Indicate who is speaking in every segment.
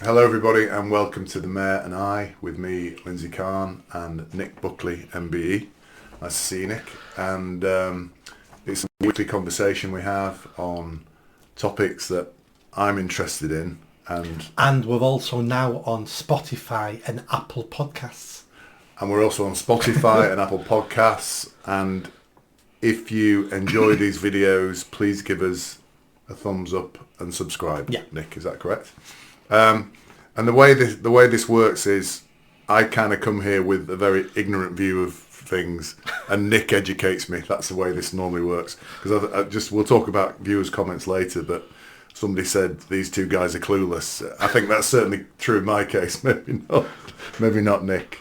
Speaker 1: Hello everybody and welcome to The Mayor and I, with me, Lindsay Khan, and Nick Buckley, MBE. Nice to see you, Nick. And it's a weekly conversation we have on topics that I'm interested in.
Speaker 2: And we're also now on Spotify and Apple Podcasts.
Speaker 1: And we're also on Spotify and Apple Podcasts. And if you enjoy these videos, please give us a thumbs up and subscribe.
Speaker 2: Yeah.
Speaker 1: Nick, is that correct? And the way this works is I kind of come here with a very ignorant view of things, and Nick educates me. That's the way this normally works. Because we'll talk about viewers' comments later, but somebody said these two guys are clueless. I think that's certainly true in my case. Maybe not Nick.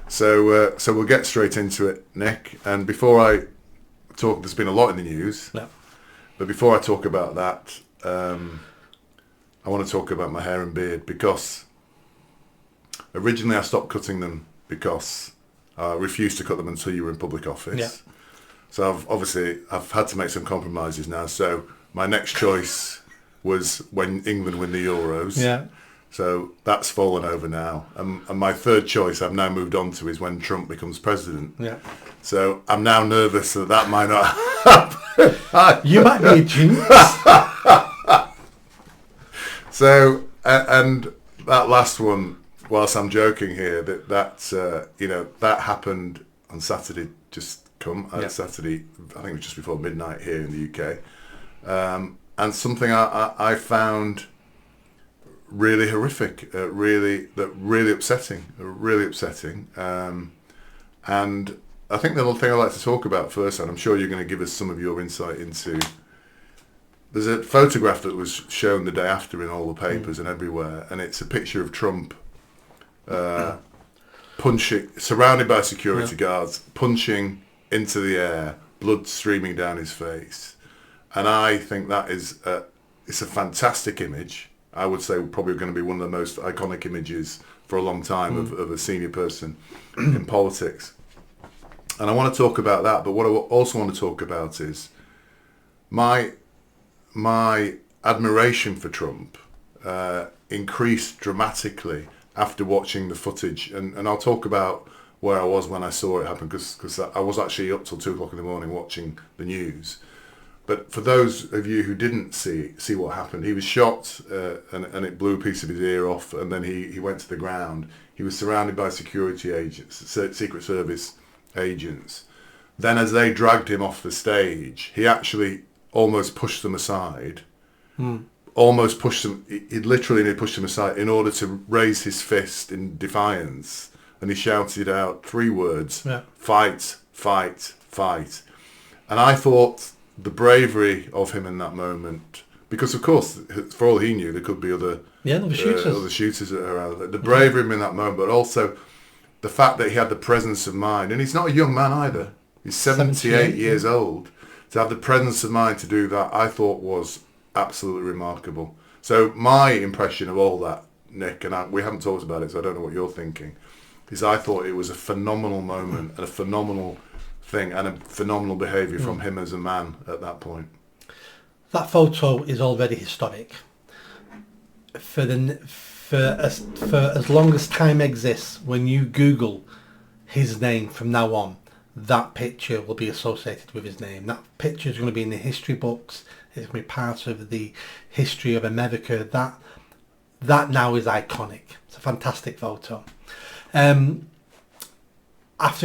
Speaker 1: So we'll get straight into it, Nick. And before I talk, there's been a lot in the news.
Speaker 2: Yeah.
Speaker 1: But before I talk about that, I want to talk about my hair and beard, because originally I stopped cutting them because I refused to cut them until you were in public office.
Speaker 2: Yeah.
Speaker 1: So I've had to make some compromises now. So my next choice was when England win the Euros.
Speaker 2: Yeah.
Speaker 1: So that's fallen over now. And my third choice I've now moved on to is when Trump becomes president.
Speaker 2: Yeah.
Speaker 1: So I'm now nervous that might not happen.
Speaker 2: You might be a jinx.
Speaker 1: So, and that last one, whilst I'm joking here, that happened on Saturday, Saturday, I think it was just before midnight here in the UK. And something I found really horrific, really upsetting. And I think the little thing I'd like to talk about first, and I'm sure you're going to give us some of your insight into. There's a photograph that was shown the day after in all the papers and everywhere, and it's a picture of Trump punching, surrounded by security guards, punching into the air, blood streaming down his face. And I think that it's a fantastic image. I would say probably going to be one of the most iconic images for a long time of a senior person in politics. And I want to talk about that, but what I also want to talk about is my admiration for Trump increased dramatically after watching the footage, and I'll talk about where I was when I saw it happen, because I was actually up till 2 o'clock in the morning watching the news. But for those of you who didn't see what happened, he was shot and it blew a piece of his ear off, and then he went to the ground. He was surrounded by security agents, Secret Service agents. Then as they dragged him off the stage, he actually almost pushed them aside. Almost pushed them. He literally pushed them aside in order to raise his fist in defiance, and he shouted out 3 words: "Fight, fight, fight." And I thought the bravery of him in that moment, because of course, for all he knew, there could be other shooters around. The bravery of him in that moment, but also the fact that he had the presence of mind, and he's not a young man either. He's 78 years old. To have the presence of mind to do that, I thought was absolutely remarkable. So my impression of all that, Nick, and we haven't talked about it, so I don't know what you're thinking, is I thought it was a phenomenal moment and a phenomenal thing and a phenomenal behaviour from him as a man at that point.
Speaker 2: That photo is already historic. For as long as time exists, when you Google his name from now on, that picture will be associated with his name. That picture is going to be in the history books. It's going to be part of the history of America. That now is iconic. It's a fantastic photo. After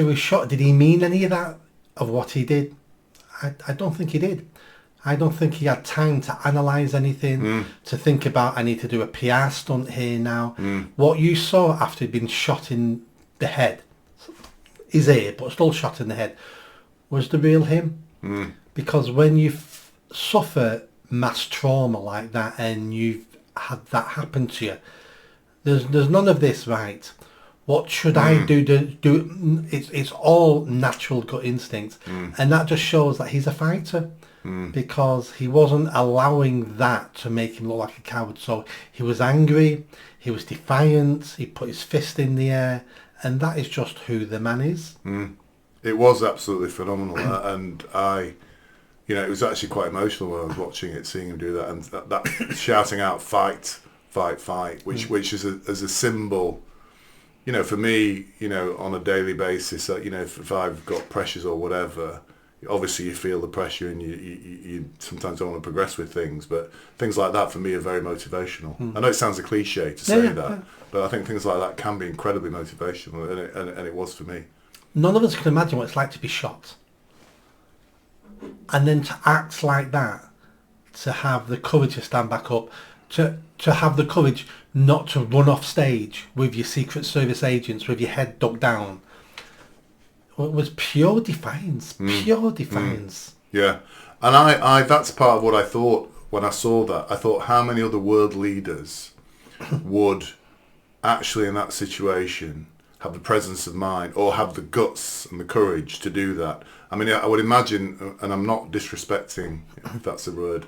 Speaker 2: he was shot, did he mean any of that, of what he did? I don't think he did. I don't think he had time to analyse anything, to think about, I need to do a PR stunt here now. What you saw after he'd been shot in the head, his ear, but still shot in the head, was the real him. Because when you suffer mass trauma like that and you've had that happen to you, there's none of this, right? What should I do to do? It's all natural gut instinct, and that just shows that he's a fighter, because he wasn't allowing that to make him look like a coward. So he was angry, he was defiant, he put his fist in the air, and that is just who the man is.
Speaker 1: It was absolutely phenomenal, and it was actually quite emotional when I was watching it, seeing him do that, and that shouting out "fight, fight, which is as a symbol. You know, for me, you know, on a daily basis, you know, if I've got pressures or whatever, obviously you feel the pressure and you sometimes don't want to progress with things, but things like that for me are very motivational. I know it sounds a cliche to say that, but I think things like that can be incredibly motivational, and it was for me.
Speaker 2: None of us can imagine what it's like to be shot. And then to act like that, to have the courage to stand back up, to have the courage not to run off stage with your Secret Service agents with your head ducked down. It was pure defiance.
Speaker 1: Yeah, and I that's part of what I thought when I saw that. I thought, how many other world leaders would actually in that situation have the presence of mind or have the guts and the courage to do that? I mean, I would imagine, and I'm not disrespecting, if that's the word,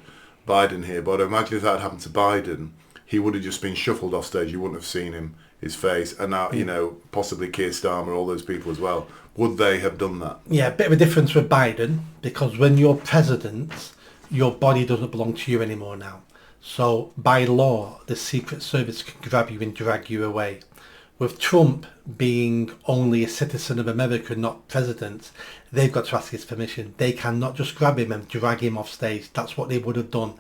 Speaker 1: Biden here, but I imagine if that had happened to Biden, he would have just been shuffled off stage. You wouldn't have seen his face. And now, you know, possibly Keir Starmer, all those people as well. Would they have done that?
Speaker 2: Yeah, a bit of a difference with Biden, because when you're president, your body doesn't belong to you anymore now. So by law, the Secret Service can grab you and drag you away. With Trump being only a citizen of America, not president, they've got to ask his permission. They cannot just grab him and drag him off stage. That's what they would have done,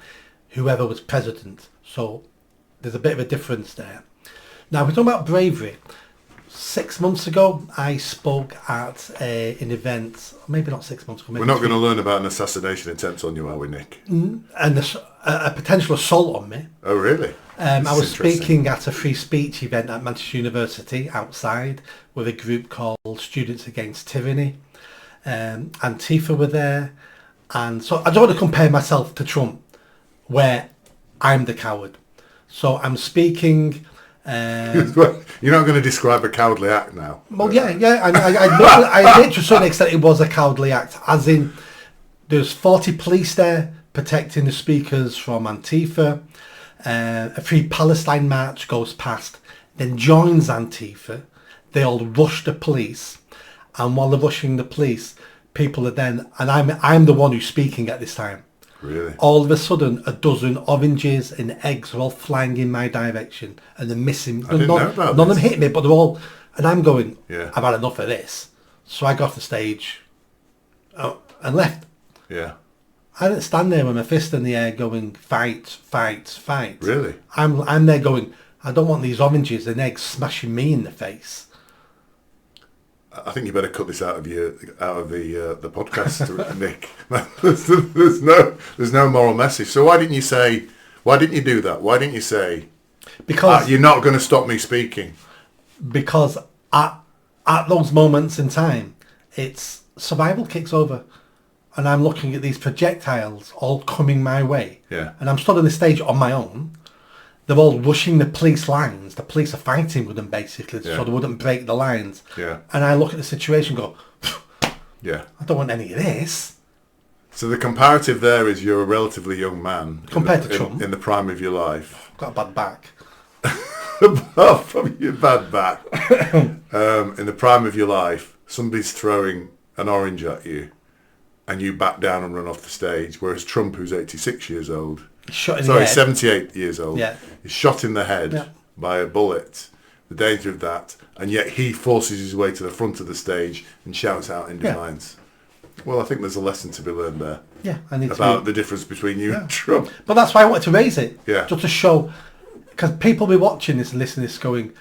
Speaker 2: whoever was president. So there's a bit of a difference there. Now, we're talking about bravery. 6 months ago, I spoke at an event, maybe not 6 months ago.
Speaker 1: We're not going to learn about an assassination attempt on you, are we, Nick?
Speaker 2: And a potential assault on me.
Speaker 1: Oh, really?
Speaker 2: I was speaking at a free speech event at Manchester University outside with a group called Students Against Tyranny. Antifa were there. And so I don't want to compare myself to Trump, where I'm the coward. So I'm speaking...
Speaker 1: You're not going to describe a cowardly act now.
Speaker 2: Well, yeah. I admit to a certain extent it was a cowardly act, as in there's 40 police there protecting the speakers from Antifa. A Free Palestine march goes past, then joins Antifa. They all rush the police, and while they're rushing the police, people are then, and I'm the one who's speaking at this time.
Speaker 1: Really?
Speaker 2: All of a sudden, a dozen oranges and eggs are all flying in my direction, and they're missing. None of them hit me, but they're all, and I'm going, I've had enough of this. So I got off the stage and left.
Speaker 1: Yeah.
Speaker 2: I didn't stand there with my fist in the air going, fight, fight, fight.
Speaker 1: Really?
Speaker 2: I'm there going, I don't want these oranges and eggs smashing me in the face.
Speaker 1: I think you better cut this out of the podcast, Nick. there's no moral message. So why didn't you do that? Why didn't you say,
Speaker 2: because
Speaker 1: you're not going to stop me speaking?
Speaker 2: Because at those moments in time, it's survival kicks over. And I'm looking at these projectiles all coming my way.
Speaker 1: Yeah.
Speaker 2: And I'm stood on the stage on my own. They're all rushing the police lines. The police are fighting with them, basically, so they wouldn't break the lines.
Speaker 1: Yeah.
Speaker 2: And I look at the situation and go,
Speaker 1: yeah,
Speaker 2: I don't want any of this.
Speaker 1: So the comparative there is you're a relatively young man.
Speaker 2: Compared to Trump.
Speaker 1: In the prime of your life.
Speaker 2: Got a bad back.
Speaker 1: Apart from your bad back. In the prime of your life, somebody's throwing an orange at you, and you back down and run off the stage, whereas Trump, who's 86 years old...
Speaker 2: Shot in the head.
Speaker 1: 78 years old.
Speaker 2: Yeah.
Speaker 1: He's shot in the head by a bullet. The danger of that, and yet he forces his way to the front of the stage and shouts out in defiance. Well, I think there's a lesson to be learned there.
Speaker 2: Yeah,
Speaker 1: about the difference between you and Trump.
Speaker 2: But that's why I wanted to raise it.
Speaker 1: Yeah.
Speaker 2: Just to show, because people be watching this and listening to this going,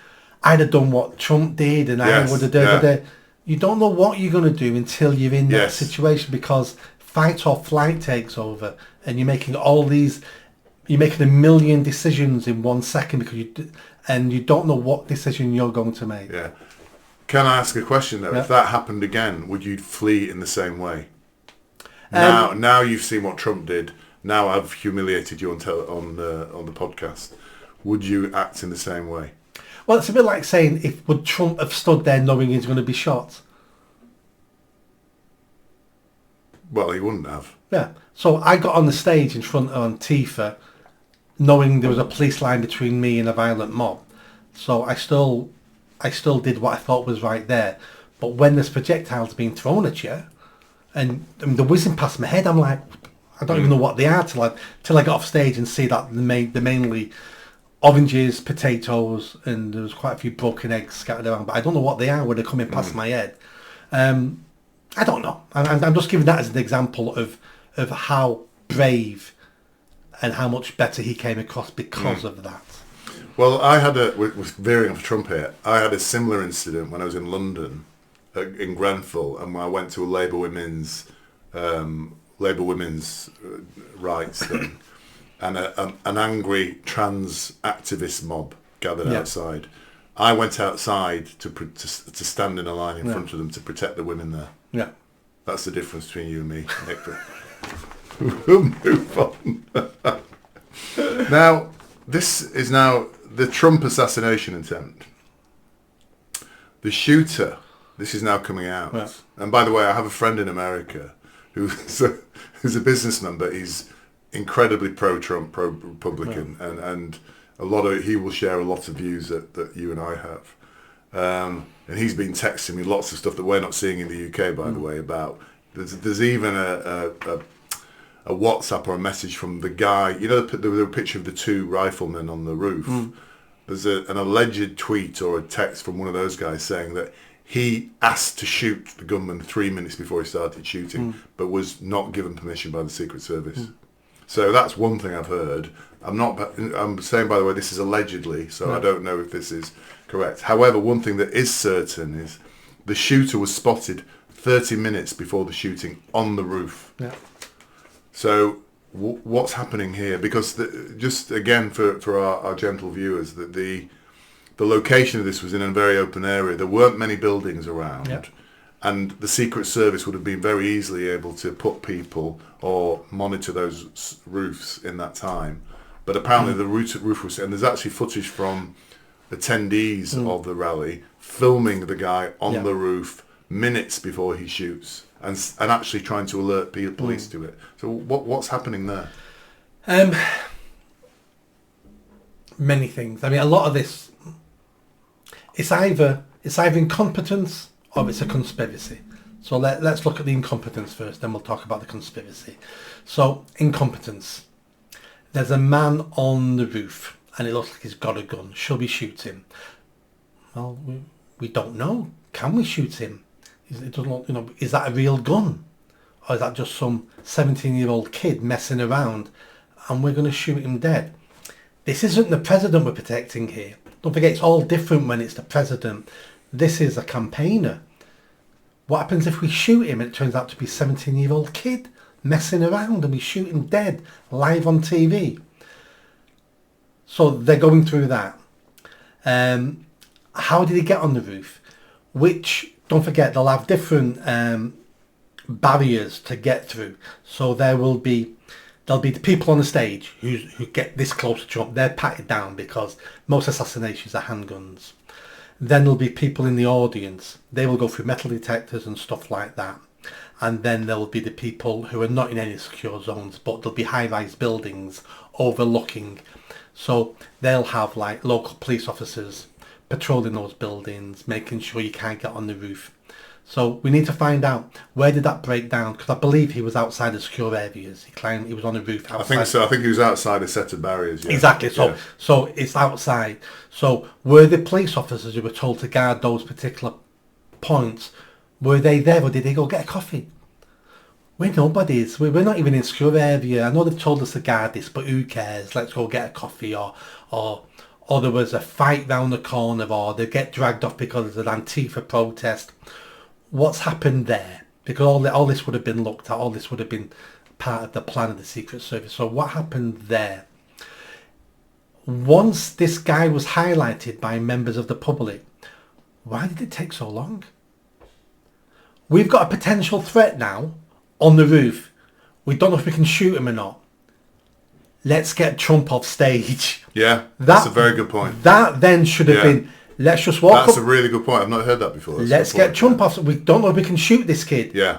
Speaker 2: I'd have done what Trump did, and I would have done it. You don't know what you're going to do until you're in that situation, because fight or flight takes over, and you're making a million decisions in 1 second because you don't know what decision you're going to make.
Speaker 1: Yeah. Can I ask a question though? If that happened again, would you flee in the same way? Now you've seen what Trump did. Now I've humiliated you on the podcast. Would you act in the same way?
Speaker 2: Well, it's a bit like saying, would Trump have stood there knowing he's going to be shot?
Speaker 1: Well, he wouldn't have.
Speaker 2: Yeah. So I got on the stage in front of Antifa knowing there was a police line between me and a violent mob. So I still did what I thought was right there. But when there's projectiles being thrown at you, and they're whizzing past my head, I'm like, I don't even know what they are till I got off stage and see that they're mainly oranges, potatoes, and there was quite a few broken eggs scattered around. But I don't know what they are when they're coming past my head. I don't know. I'm just giving that as an example of how brave and how much better he came across because of that.
Speaker 1: Well, with veering off Trump here, I had a similar incident when I was in London, in Grenfell, and when I went to a Labour Women's rights thing, and an angry trans activist mob gathered outside. I went outside to stand in a line in front of them to protect the women there.
Speaker 2: Yeah.
Speaker 1: That's the difference between you and me, Nick. We'll move on. Now, this is now the Trump assassination attempt. The shooter, this is now coming out. Yeah. And by the way, I have a friend in America who's a businessman, but he's incredibly pro-Trump, pro-Republican, and he will share a lot of views that you and I have. And he's been texting me lots of stuff that we're not seeing in the UK, by the way, about there's even a WhatsApp or a message from the guy, the picture of the two riflemen on the roof. There's an alleged tweet or a text from one of those guys saying that he asked to shoot the gunman 3 minutes before he started shooting, but was not given permission by the Secret Service. So that's one thing I've heard. I'm saying, by the way, this is allegedly, so I don't know if this is correct. However, one thing that is certain is the shooter was spotted 30 minutes before the shooting on the roof.
Speaker 2: Yeah.
Speaker 1: So what's happening here? Because just again for our gentle viewers, that the location of this was in a very open area. There weren't many buildings around.
Speaker 2: Yep.
Speaker 1: And the Secret Service would have been very easily able to put people or monitor those roofs in that time. But apparently the roof was... And there's actually footage from attendees of the rally filming the guy on the roof minutes before he shoots and actually trying to alert police to it. So what's happening there?
Speaker 2: Many things. I mean, a lot of this... It's either incompetence or it's a conspiracy. So let's look at the incompetence first, then we'll talk about the conspiracy. So, incompetence. There's a man on the roof, and it looks like he's got a gun. Shall we shoot him? Well, we don't know. Can we shoot him? It doesn't look, is that a real gun? Or is that just some 17-year-old kid messing around, and we're going to shoot him dead? This isn't the president we're protecting here. Don't forget, it's all different when it's the president. This is a campaigner. What happens if we shoot him and it turns out to be a 17-year-old kid messing around and we shoot him dead live on TV? So they're going through that. How did he get on the roof? Which, don't forget, they'll have different barriers to get through. So there'll be the people on the stage who get this close to Trump. They're patted down because most assassinations are handguns. Then there'll be people in the audience. They will go through metal detectors and stuff like that. And then there'll be the people who are not in any secure zones, but there'll be high-rise buildings overlooking. So they'll have like local police officers patrolling those buildings, making sure you can't get on the roof. So we need to find out, where did that break down? Because I believe he was outside the secure areas. He was on the roof outside.
Speaker 1: I think so. I think he was outside a set of barriers. Yeah.
Speaker 2: Exactly. So it's outside. So were the police officers who were told to guard those particular points, were they there or did they go get a coffee? We're nobodies. We're not even in secure area. I know they've told us to guard this, but who cares? Let's go get a coffee, or there was a fight round the corner, or they get dragged off because there's an Antifa protest. What's happened there? Because all this would have been looked at. All this would have been part of the plan of the Secret Service. So what happened there? Once this guy was highlighted by members of the public, why did it take so long? We've got a potential threat now on the roof. We don't know if we can shoot him or not. Let's get Trump off stage.
Speaker 1: Yeah, that's a very good point.
Speaker 2: That then should have been... Let's just walk up.
Speaker 1: That's a really good point. I've not heard that before.
Speaker 2: Let's get Trump off. We don't know if we can shoot this kid.
Speaker 1: Yeah.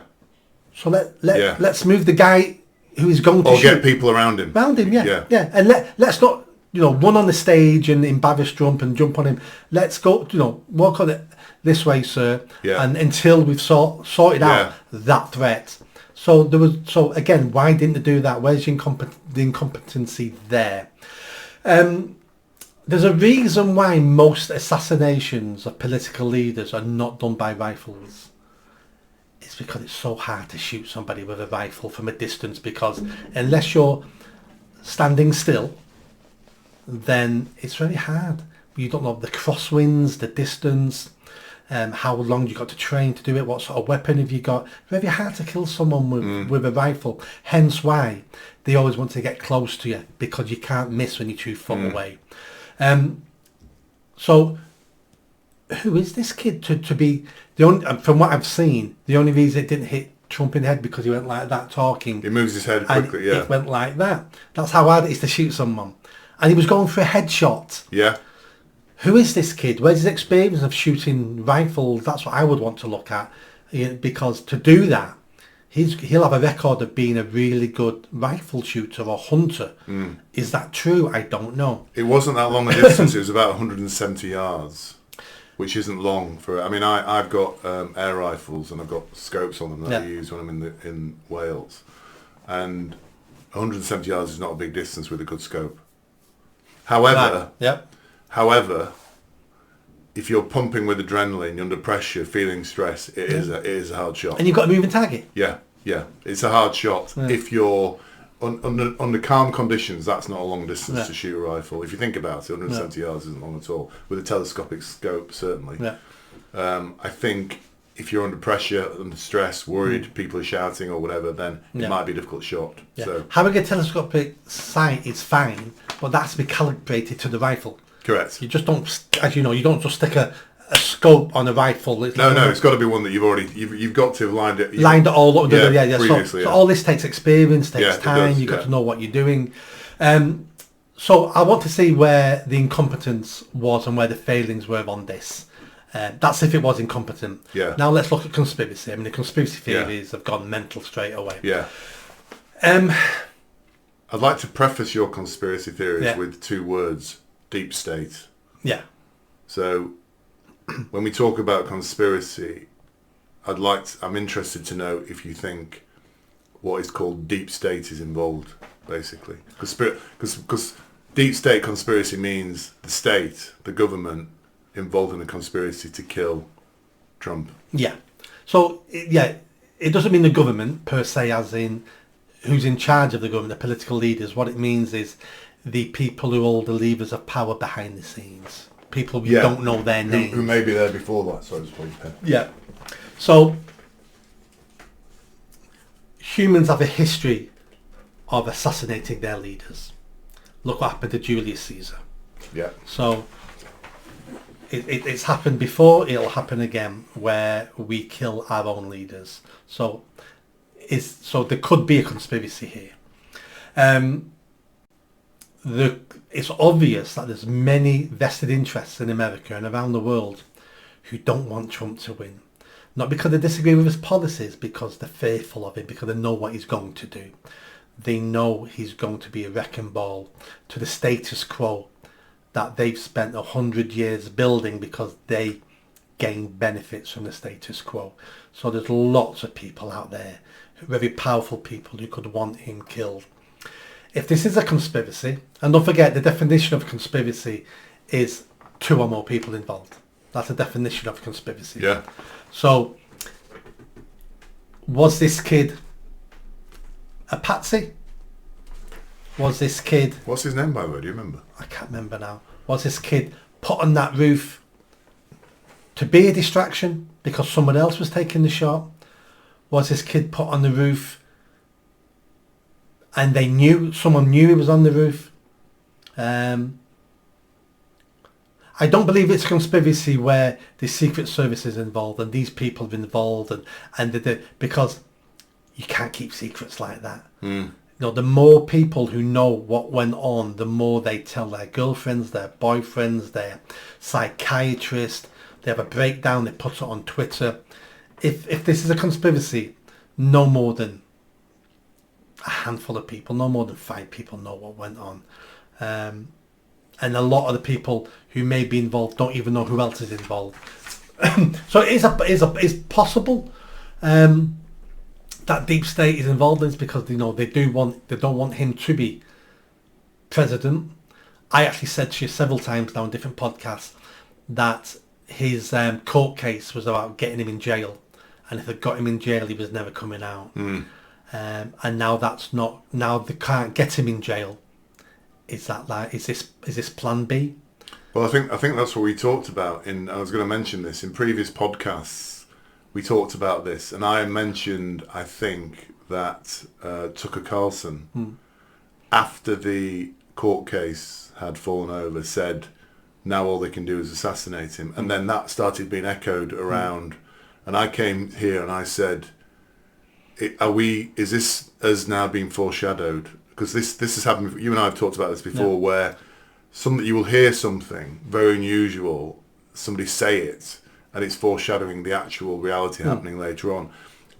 Speaker 2: So let's move the guy who is going to shoot.
Speaker 1: Or get people around him.
Speaker 2: Yeah. And let's not, run on the stage and embarrass Trump and jump on him. Let's go, walk on it this way, sir. Yeah. And until we've sorted out that threat. So again, why didn't they do that? Where's the incompetency there? There's a reason why most assassinations of political leaders are not done by rifles. It's because it's so hard to shoot somebody with a rifle from a distance, because unless you're standing still, then it's very hard. You don't know the crosswinds, the distance, how long you got to train to do it, what sort of weapon have you got. Very hard to kill someone with a rifle. Hence why they always want to get close to you, because you can't miss when you're 2 foot away. So who is this kid to be the only, from what I've seen, the only reason it didn't hit Trump in the head because he went like that talking.
Speaker 1: He moves his head quickly,
Speaker 2: It went like that. That's how hard it is to shoot someone. And he was going for a headshot.
Speaker 1: Yeah.
Speaker 2: Who is this kid? Where's his experience of shooting rifles? That's what I would want to look at. Because to do that, he'll have a record of being a really good rifle shooter or hunter. Is that true? I don't know.
Speaker 1: It wasn't that long a distance. It was about 170 yards, which isn't long for. I mean, I've got air rifles and I've got scopes on them that I use when I'm in Wales, and 170 yards is not a big distance with a good scope. However, However, if you're pumping with adrenaline, you're under pressure, feeling stress, it is a hard shot.
Speaker 2: And you've got a moving target.
Speaker 1: Yeah, it's a hard shot. Yeah. If you're under calm conditions, that's not a long distance to shoot a rifle. If you think about it, 170 yards isn't long at all. With a telescopic scope, certainly. Yeah. I think if you're under pressure, under stress, worried, people are shouting or whatever, then it might be a difficult shot.
Speaker 2: Yeah.
Speaker 1: So
Speaker 2: having a telescopic sight is fine, but that has to be calibrated to the rifle.
Speaker 1: Correct.
Speaker 2: You just don't, as you know, you don't just stick a scope on a rifle.
Speaker 1: It's got to be one that you've got to have lined it.
Speaker 2: Lined it all up.
Speaker 1: Previously,
Speaker 2: so all this takes experience, takes time. You've got to know what you're doing. So I want to see where the incompetence was and where the failings were on this. That's if it was incompetent.
Speaker 1: Yeah.
Speaker 2: Now let's look at conspiracy. I mean, the conspiracy theories have gone mental straight away.
Speaker 1: Yeah. I'd like to preface your conspiracy theories with 2 words: deep state.
Speaker 2: Yeah.
Speaker 1: So when we talk about conspiracy, I'm interested to know if you think what is called deep state is involved, basically. Because deep state conspiracy means the state, the government, involved in a conspiracy to kill Trump.
Speaker 2: Yeah. So, it doesn't mean the government per se, as in who's in charge of the government, the political leaders. What it means is the people who hold the levers of power behind the scenes. People we don't know their names.
Speaker 1: Who may be there before that, so to speak.
Speaker 2: Yeah. So, humans have a history of assassinating their leaders. Look what happened to Julius Caesar.
Speaker 1: Yeah.
Speaker 2: So, it's happened before, it'll happen again, where we kill our own leaders. So there could be a conspiracy here. It's obvious that there's many vested interests in America and around the world who don't want Trump to win. Not because they disagree with his policies, because they're fearful of him, because they know what he's going to do. They know he's going to be a wrecking ball to the status quo that they've spent 100 years building, because they gain benefits from the status quo. So there's lots of people out there, very powerful people, who could want him killed. If this is a conspiracy, and don't forget the definition of conspiracy is 2 or more people involved. That's the definition of conspiracy.
Speaker 1: Yeah.
Speaker 2: So was this kid a patsy? Was this kid...
Speaker 1: What's his name, by the way? Do you remember?
Speaker 2: I can't remember now. Was this kid put on that roof to be a distraction because someone else was taking the shot? Was this kid put on the roof and someone knew he was on the roof? I don't believe it's a conspiracy where the Secret Service is involved and these people are involved and because you can't keep secrets like that. The more people who know what went on, the more they tell their girlfriends, their boyfriends, their psychiatrists. They have a breakdown, they put it on Twitter. If this is a conspiracy, no more than a handful of people, no more than 5 people know what went on. And a lot of the people who may be involved don't even know who else is involved. So it is possible that deep state is involved in this, because they don't want him to be president, I actually said to you several times now on different podcasts that his court case was about getting him in jail, and if they got him in jail, he was never coming out. And now that's not. Now they can't get him in jail. Is that like? Is this Plan B?
Speaker 1: Well, I think that's what we talked about. I was going to mention this in previous podcasts. We talked about this, and I mentioned, I think, that Tucker Carlson, after the court case had fallen over, said, now all they can do is assassinate him. And then that started being echoed around. And I came here and I said, is this as now being foreshadowed? Because this has happened, you and I have talked about this before, where you will hear something very unusual, somebody say it, and it's foreshadowing the actual reality happening later on.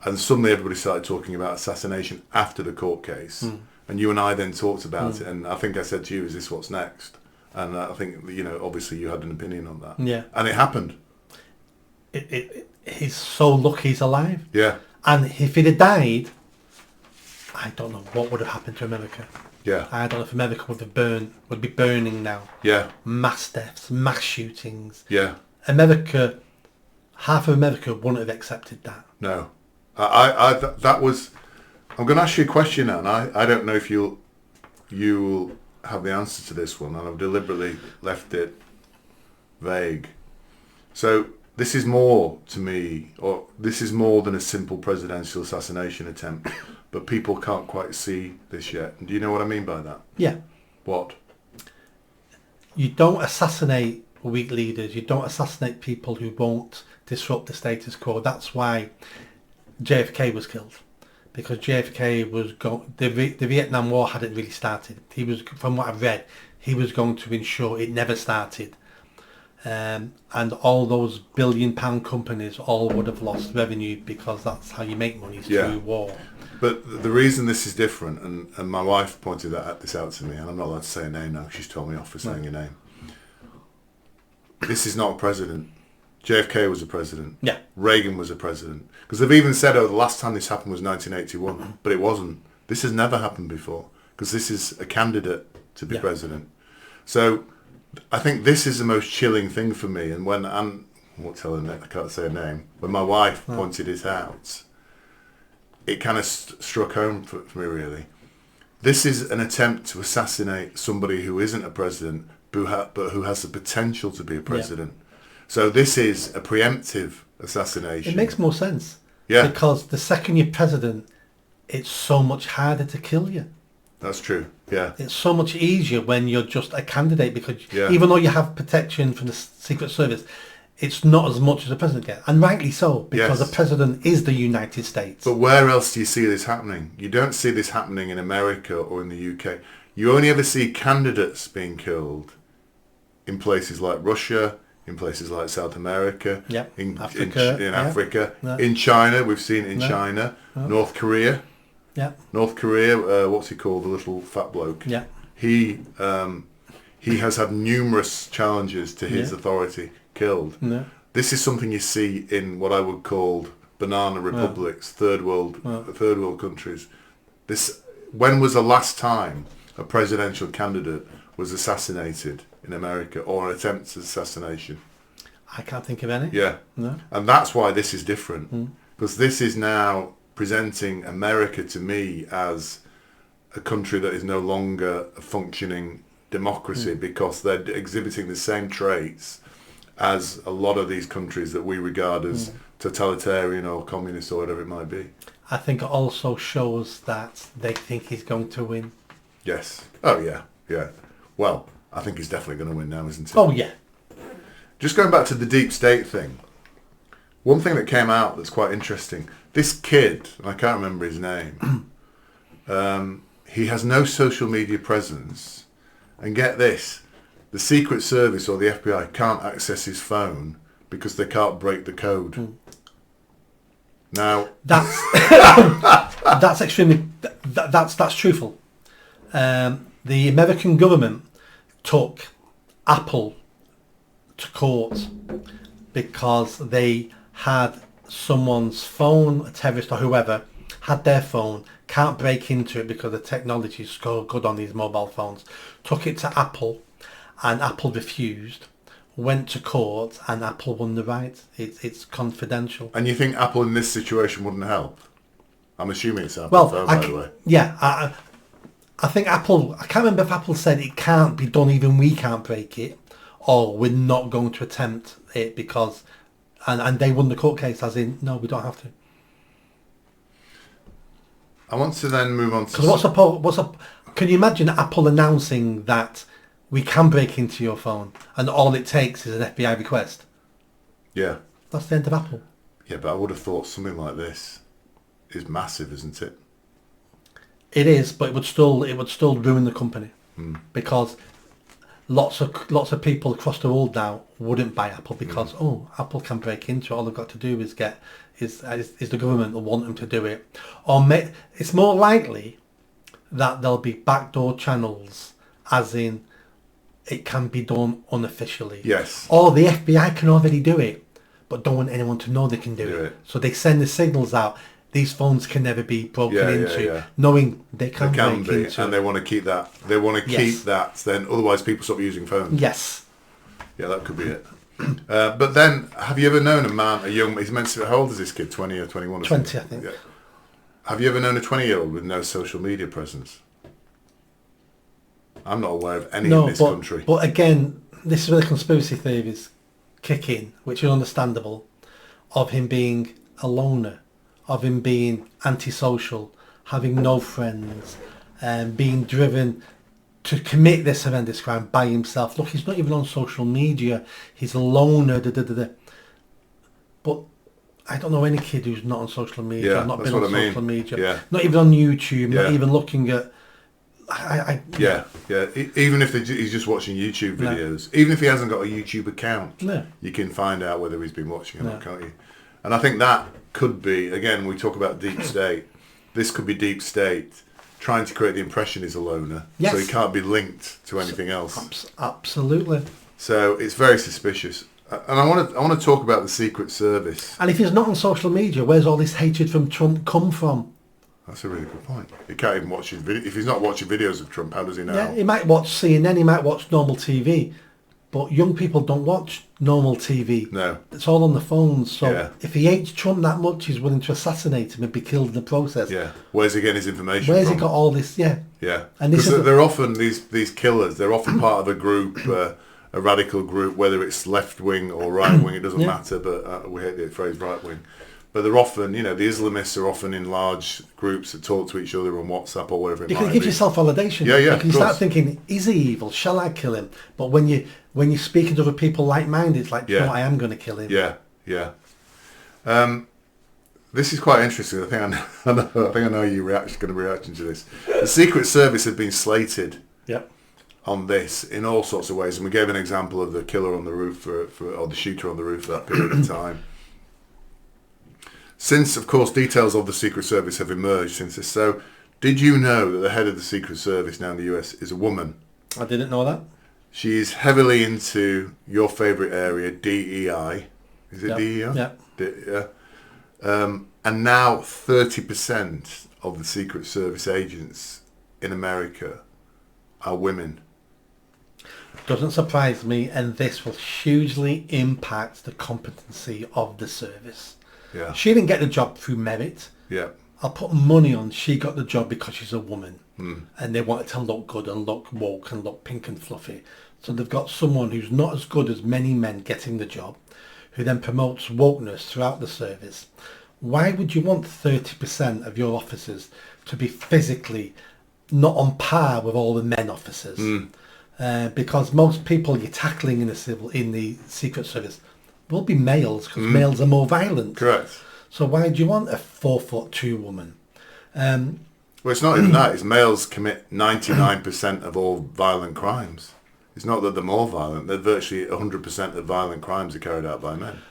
Speaker 1: And suddenly everybody started talking about assassination after the court case. And you and I then talked about it, and I think I said to you, is this what's next? And I think, obviously you had an opinion on that.
Speaker 2: Yeah.
Speaker 1: And it happened.
Speaker 2: He's so lucky he's alive.
Speaker 1: Yeah.
Speaker 2: And if he'd have died, I don't know what would have happened to America.
Speaker 1: Yeah.
Speaker 2: I don't know if America would be burning now.
Speaker 1: Yeah.
Speaker 2: Mass deaths, mass shootings.
Speaker 1: Yeah.
Speaker 2: Half of America wouldn't have accepted that.
Speaker 1: No. That was... I'm going to ask you a question now, and I don't know if you'll have the answer to this one, and I've deliberately left it vague. So this is more to me, or this is more than a simple presidential assassination attempt, but people can't quite see this yet. Do you know what I mean by that?
Speaker 2: Yeah.
Speaker 1: What?
Speaker 2: You don't assassinate weak leaders. You don't assassinate people who won't disrupt the status quo. That's why JFK was killed. Because JFK was the Vietnam War hadn't really started. He was, from what I've read, he was going to ensure it never started, and all those billion-pound companies all would have lost revenue, because that's how you make money, through war.
Speaker 1: But the reason this is different, and my wife pointed this out to me, and I'm not allowed to say her name now. She's told me off for saying her name. This is not a president. JFK was a president.
Speaker 2: Yeah.
Speaker 1: Reagan was a president. Because they've even said, the last time this happened was 1981. But it wasn't. This has never happened before. Because this is a candidate to be president. So I think this is the most chilling thing for me. And when I can't say her name. When my wife pointed it out, it kind of struck home for me, really. This is an attempt to assassinate somebody who isn't a president, but who has the potential to be a president. Yeah. So this is a preemptive assassination.
Speaker 2: It makes more sense.
Speaker 1: Yeah.
Speaker 2: Because the second you're president, it's so much harder to kill you.
Speaker 1: That's true. Yeah.
Speaker 2: It's so much easier when you're just a candidate, because even though you have protection from the Secret Service, it's not as much as the president gets. And rightly so, because the president is the United States.
Speaker 1: But where else do you see this happening? You don't see this happening in America or in the UK. You only ever see candidates being killed in places like Russia, in places like South America, in Africa, in China. We've seen it in China, North Korea.
Speaker 2: Yeah.
Speaker 1: North Korea. What's he called? The little fat bloke.
Speaker 2: Yeah.
Speaker 1: He has had numerous challenges to his authority killed.
Speaker 2: Yeah.
Speaker 1: This is something you see in what I would call banana republics, third world countries. When was the last time a presidential candidate was assassinated in America, or an attempt at assassination?
Speaker 2: I can't think of any.
Speaker 1: Yeah.
Speaker 2: No.
Speaker 1: And that's why this is different. Because this is now presenting America to me as a country that is no longer a functioning democracy, because they're exhibiting the same traits as a lot of these countries that we regard as totalitarian or communist or whatever it might be.
Speaker 2: I think it also shows that they think he's going to win.
Speaker 1: Yes. Oh, yeah. Yeah. Well, I think he's definitely going to win now, isn't he?
Speaker 2: Oh, yeah.
Speaker 1: Just going back to the deep state thing, one thing that came out that's quite interesting, this kid, and I can't remember his name, he has no social media presence, and get this, the Secret Service or the FBI can't access his phone because they can't break the code. Now...
Speaker 2: That's extremely... That's truthful. The American government took Apple to court because they had someone's phone, a terrorist or whoever, had their phone, can't break into it because the technology is so good on these mobile phones, took it to Apple, and Apple refused, went to court, and Apple won the right. It's confidential.
Speaker 1: And you think Apple in this situation wouldn't help? I'm assuming it's Apple
Speaker 2: Well,
Speaker 1: phone, by the way.
Speaker 2: Yeah, I think Apple, I can't remember if Apple said it can't be done, even we can't break it, or we're not going to attempt it because, and they won the court case as in, no, we don't have to.
Speaker 1: I want to then move on to...
Speaker 2: Because can you imagine Apple announcing that we can break into your phone and all it takes is an FBI request?
Speaker 1: Yeah.
Speaker 2: That's the end of Apple.
Speaker 1: Yeah, but I would have thought something like this is massive, isn't it?
Speaker 2: It is, but it would still ruin the company because lots of people across the world now wouldn't buy Apple because Apple can break into it. All they've got to do is the government will want them to do it, or it's more likely that there'll be backdoor channels, as in it can be done unofficially.
Speaker 1: Yes.
Speaker 2: Or the FBI can already do it, but don't want anyone to know they can do it. So they send the signals out. These phones can never be broken into, knowing they can break into.
Speaker 1: And they want to keep that. They want to keep that. Then otherwise, people stop using phones.
Speaker 2: Yes.
Speaker 1: Yeah, that could be it. But then, have you ever known a man, he's meant to, how old is this kid? 20 or 21? Or
Speaker 2: 20, I think.
Speaker 1: Yeah. Have you ever known a 20-year-old with no social media presence? I'm not aware of any in this country.
Speaker 2: But again, this is where the conspiracy theories kick in, which is understandable, of him being a loner, of him being antisocial, having no friends, and being driven to commit this horrendous crime by himself. Look, he's not even on social media. He's a loner. But I don't know any kid who's not on social media, not been on social media, not even on YouTube, not even looking at...
Speaker 1: Even if he's just watching YouTube videos, even if he hasn't got a YouTube account, you can find out whether he's been watching it or not, can't you? And I think that could be, again, we talk about deep state. This could be deep state trying to create the impression he's a loner, so he can't be linked to anything else.
Speaker 2: Absolutely.
Speaker 1: So it's very suspicious. And I want to talk about the Secret Service.
Speaker 2: And if he's not on social media, where's all this hatred from Trump come from?
Speaker 1: That's a really good point. He can't even watch his video. If he's not watching videos of Trump, how does he know?
Speaker 2: Yeah, he might watch CNN, he might watch normal TV, but young people don't watch normal TV.
Speaker 1: No.
Speaker 2: It's all on the phones. So if he hates Trump that much, he's willing to assassinate him and be killed in the process.
Speaker 1: Yeah. Where's he getting his information
Speaker 2: Where's
Speaker 1: from?
Speaker 2: he got all this? Yeah.
Speaker 1: Yeah.
Speaker 2: And this
Speaker 1: because they're often, these killers, they're often part of a group, a radical group, whether it's left-wing or right-wing, it doesn't matter, but we hate the phrase right-wing. But they're often, the Islamists are often in large groups that talk to each other on WhatsApp or whatever it might be.
Speaker 2: Because it gives you self-validation.
Speaker 1: Yeah,
Speaker 2: because you start thinking, is he evil? Shall I kill him? But when you're speaking to other people like-minded, it's like, I am going to kill him.
Speaker 1: Yeah. This is quite interesting. I think I know you're going to react to this. The Secret Service had been slated on this in all sorts of ways, and we gave an example of the killer on the roof or the shooter on the roof for that period of time. Since, of course, details of the Secret Service have emerged since this. So, did you know that the head of the Secret Service now in the US is a woman?
Speaker 2: I didn't know that.
Speaker 1: She is heavily into your favourite area, DEI. Is it DEI?
Speaker 2: Yeah.
Speaker 1: And now 30% of the Secret Service agents in America are women.
Speaker 2: Doesn't surprise me, and this will hugely impact the competency of the service.
Speaker 1: Yeah.
Speaker 2: She didn't get the job through merit.
Speaker 1: Yeah.
Speaker 2: I'll put money on she got the job because she's a woman. And they wanted to look good and look woke and look pink and fluffy. So they've got someone who's not as good as many men getting the job, who then promotes wokeness throughout the service. Why would you want 30% of your officers to be physically not on par with all the men officers? Because most people you're tackling in the Secret Service will be males, because males are more violent.
Speaker 1: Correct.
Speaker 2: So why do you want a 4'2" woman?
Speaker 1: Well, it's not even that. It's males commit 99% of all violent crimes. It's not that they're more violent. They're virtually 100% of violent crimes are carried out by men.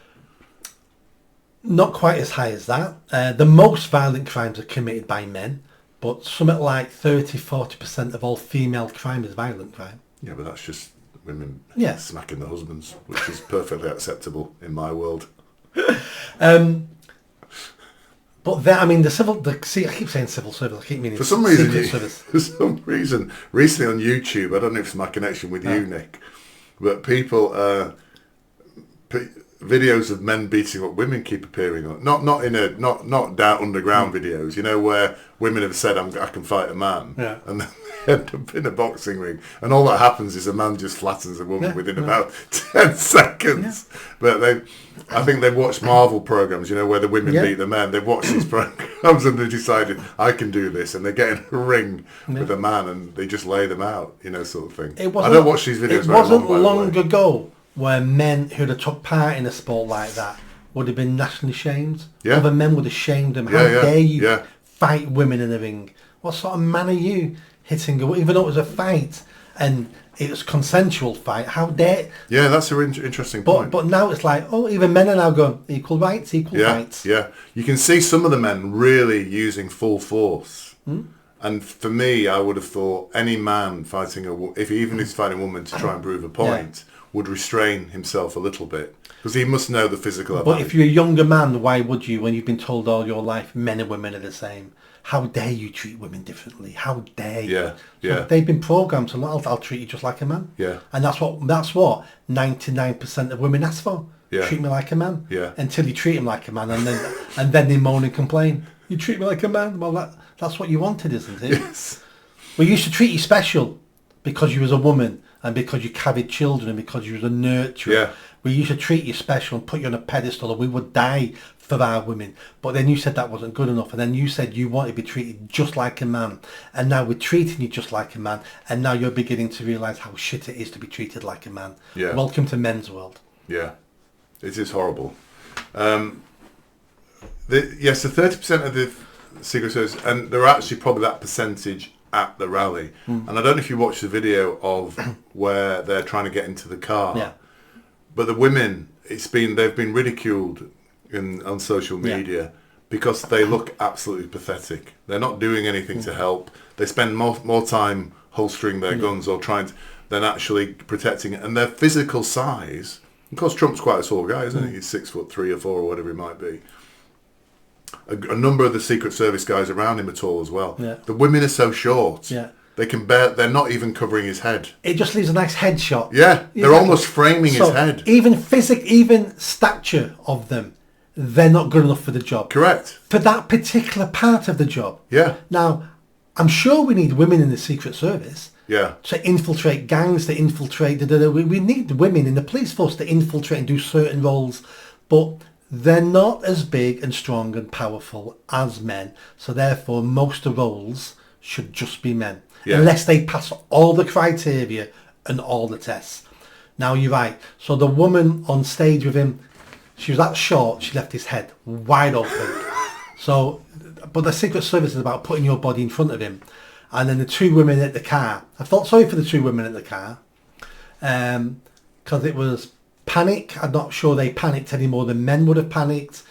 Speaker 2: Not quite as high as that. The most violent crimes are committed by men, but something like 30-40% of all female crime is violent crime.
Speaker 1: Yeah, but that's just women smacking their husbands, which is perfectly acceptable in my world.
Speaker 2: But then, I mean, I keep saying civil service. I keep meaning
Speaker 1: For some reason,
Speaker 2: secret service.
Speaker 1: for some reason, recently on YouTube, I don't know if it's my connection with you, Nick, but people, videos of men beating up women keep appearing on. Not down underground videos, you know, where women have said, I can fight a man, and then they end up in a boxing ring, and all that happens is a man just flattens a woman within about 10 seconds. But I think they've watched Marvel programs, you know, where the women beat the men. They've watched these programs and they decided, I can do this, and they get in a ring with a man and they just lay them out, you know, sort of thing. I don't watch these videos.
Speaker 2: It wasn't long ago where men who'd have took part in a sport like that would have been nationally shamed.
Speaker 1: Yeah.
Speaker 2: Other men would have shamed them. How dare you fight women in the ring? What sort of man are you hitting a woman? Even though it was a fight and it was consensual fight, how dare...
Speaker 1: Yeah, that's an interesting point.
Speaker 2: But now it's like, even men are now going, equal rights, equal rights.
Speaker 1: Yeah, you can see some of the men really using full force. And for me, I would have thought any man fighting even if he's fighting a woman to try and prove a point, would restrain himself a little bit, because he must know the physical advantage.
Speaker 2: But if you're a younger man, why would you, when you've been told all your life men and women are the same? How dare you treat women differently? How dare you? So they've been programmed to, I'll treat you just like a man.
Speaker 1: Yeah.
Speaker 2: And that's what 99% of women ask for.
Speaker 1: Yeah.
Speaker 2: Treat me like a man.
Speaker 1: Yeah.
Speaker 2: Until you treat them like a man, and then they moan and complain. You treat me like a man. Well, that's what you wanted, isn't it?
Speaker 1: Yes.
Speaker 2: We used to treat you special because you was a woman, and because you carried children, and because you was a nurturer.
Speaker 1: Yeah.
Speaker 2: We used to treat you special and put you on a pedestal, and we would die for our women. But then you said that wasn't good enough, and then you said you wanted to be treated just like a man, and now we're treating you just like a man, and now you're beginning to realise how shit it is to be treated like a man.
Speaker 1: Yeah.
Speaker 2: Welcome to men's world.
Speaker 1: Yeah, it is horrible. Yes, the 30% of the Secret Service, and there are actually probably that percentage at the rally. And I don't know if you watched the video of where they're trying to get into the car.
Speaker 2: Yeah.
Speaker 1: But the women, they've been ridiculed on social media because they look absolutely pathetic. They're not doing anything to help. They spend more time holstering their guns or than actually protecting it. And their physical size, of course, Trump's quite a tall guy, isn't he? He's 6'3" or 4" or whatever he might be. A number of the Secret Service guys around him are tall as well.
Speaker 2: Yeah.
Speaker 1: The women are so short.
Speaker 2: Yeah.
Speaker 1: They're not even covering his head.
Speaker 2: It just leaves a nice headshot.
Speaker 1: Yeah, they're almost framing his head.
Speaker 2: Even stature of them, they're not good enough for the job.
Speaker 1: Correct.
Speaker 2: For that particular part of the job.
Speaker 1: Yeah.
Speaker 2: Now, I'm sure we need women in the Secret Service.
Speaker 1: Yeah.
Speaker 2: To infiltrate gangs, to infiltrate... We need women in the police force to infiltrate and do certain roles. But they're not as big and strong and powerful as men. So therefore, most of the roles should just be men. Yeah. Unless they pass all the criteria and all the tests. Now, you're right. So the woman on stage with him, she was that short, she left his head wide open. But the Secret Service is about putting your body in front of him. And then the two women at the car, I felt sorry for the two women at the car, because it was panic. I'm not sure they panicked any more than men would have panicked.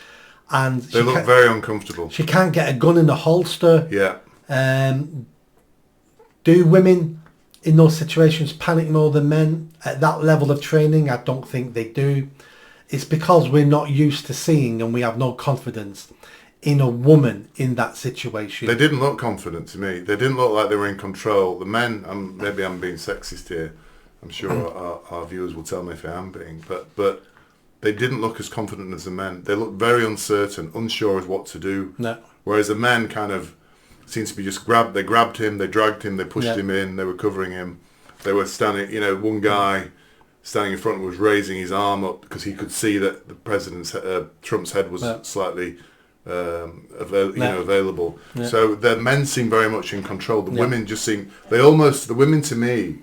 Speaker 2: And
Speaker 1: they look very uncomfortable.
Speaker 2: She can't get a gun in the holster.
Speaker 1: Yeah.
Speaker 2: Do women in those situations panic more than men? At that level of training, I don't think they do. It's because we're not used to seeing, and we have no confidence in a woman in that situation.
Speaker 1: They didn't look confident to me. They didn't look like they were in control. The men, maybe I'm being sexist here. I'm sure our viewers will tell me if I am being, but they didn't look as confident as the men. They looked very uncertain, unsure of what to do.
Speaker 2: No.
Speaker 1: Whereas the men kind of seems to be just they grabbed him, they dragged him, they pushed him in, they were covering him. They were standing, one guy standing in front was raising his arm up because he could see that the president's Trump's head was slightly available. Yeah. So the men seem very much in control. The women just seem the women to me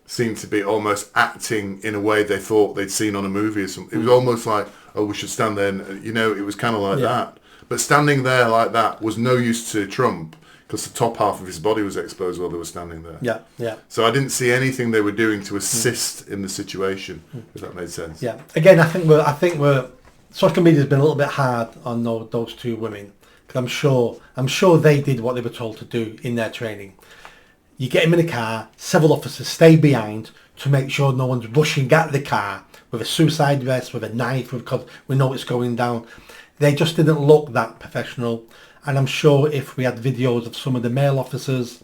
Speaker 1: seemed to be almost acting in a way they thought they'd seen on a movie or something. It was almost like, oh, we should stand there, and, it was kind of like that. But standing there like that was no use to Trump because the top half of his body was exposed while they were standing there.
Speaker 2: Yeah, yeah.
Speaker 1: So I didn't see anything they were doing to assist in the situation, if that made sense.
Speaker 2: Yeah. Again, I think we're social media's been a little bit hard on those two women because I'm sure they did what they were told to do in their training. You get them in a car, several officers stay behind to make sure no one's rushing at the car with a suicide vest, with a knife, because we know it's going down. They just didn't look that professional. And I'm sure if we had videos of some of the male officers,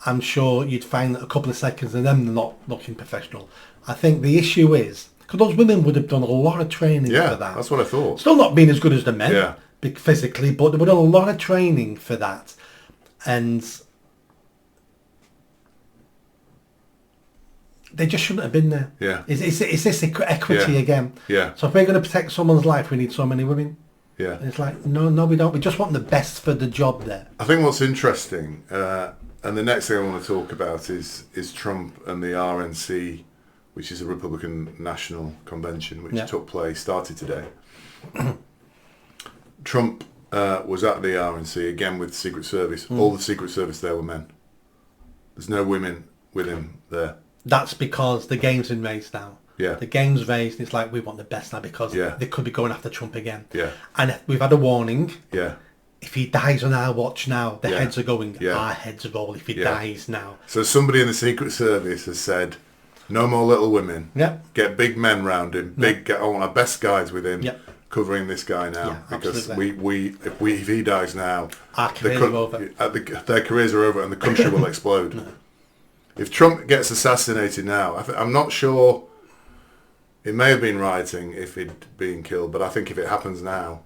Speaker 2: I'm sure you'd find a couple of seconds of them not looking professional. I think the issue is, because those women would have done a lot of training for that.
Speaker 1: That's what I thought.
Speaker 2: Still not being as good as the men
Speaker 1: Yeah.
Speaker 2: physically, but they would have done a lot of training for that. And they just shouldn't have been there.
Speaker 1: Yeah.
Speaker 2: It's this equity again.
Speaker 1: Yeah.
Speaker 2: So if we're going to protect someone's life, we need so many women.
Speaker 1: Yeah.
Speaker 2: And it's like, no, we don't. We just want the best for the job there.
Speaker 1: I think what's interesting, and the next thing I want to talk about is Trump and the RNC, which is a Republican National Convention, which started today. Trump was at the RNC, again with Secret Service. All the Secret Service there were men. There's no women with him there.
Speaker 2: That's because the game's been raised now.
Speaker 1: Yeah.
Speaker 2: The game's raised, and it's like, we want the best now because
Speaker 1: Yeah.
Speaker 2: they could be going after Trump again.
Speaker 1: Yeah.
Speaker 2: And we've had a warning.
Speaker 1: Yeah.
Speaker 2: If he dies on our watch now, the
Speaker 1: Yeah.
Speaker 2: heads are going,
Speaker 1: Yeah.
Speaker 2: our heads roll if he
Speaker 1: Yeah.
Speaker 2: dies now.
Speaker 1: So somebody in the Secret Service has said, no more little women.
Speaker 2: Yeah.
Speaker 1: Get big men round him. I want our best guys with him.
Speaker 2: Yeah.
Speaker 1: Covering this guy now,
Speaker 2: Yeah,
Speaker 1: because
Speaker 2: absolutely.
Speaker 1: if he dies now,
Speaker 2: Our careers are over.
Speaker 1: Their careers are over, and the country will explode. No. If Trump gets assassinated now, I'm not sure. It may have been rioting if he'd been killed, but I think if it happens now,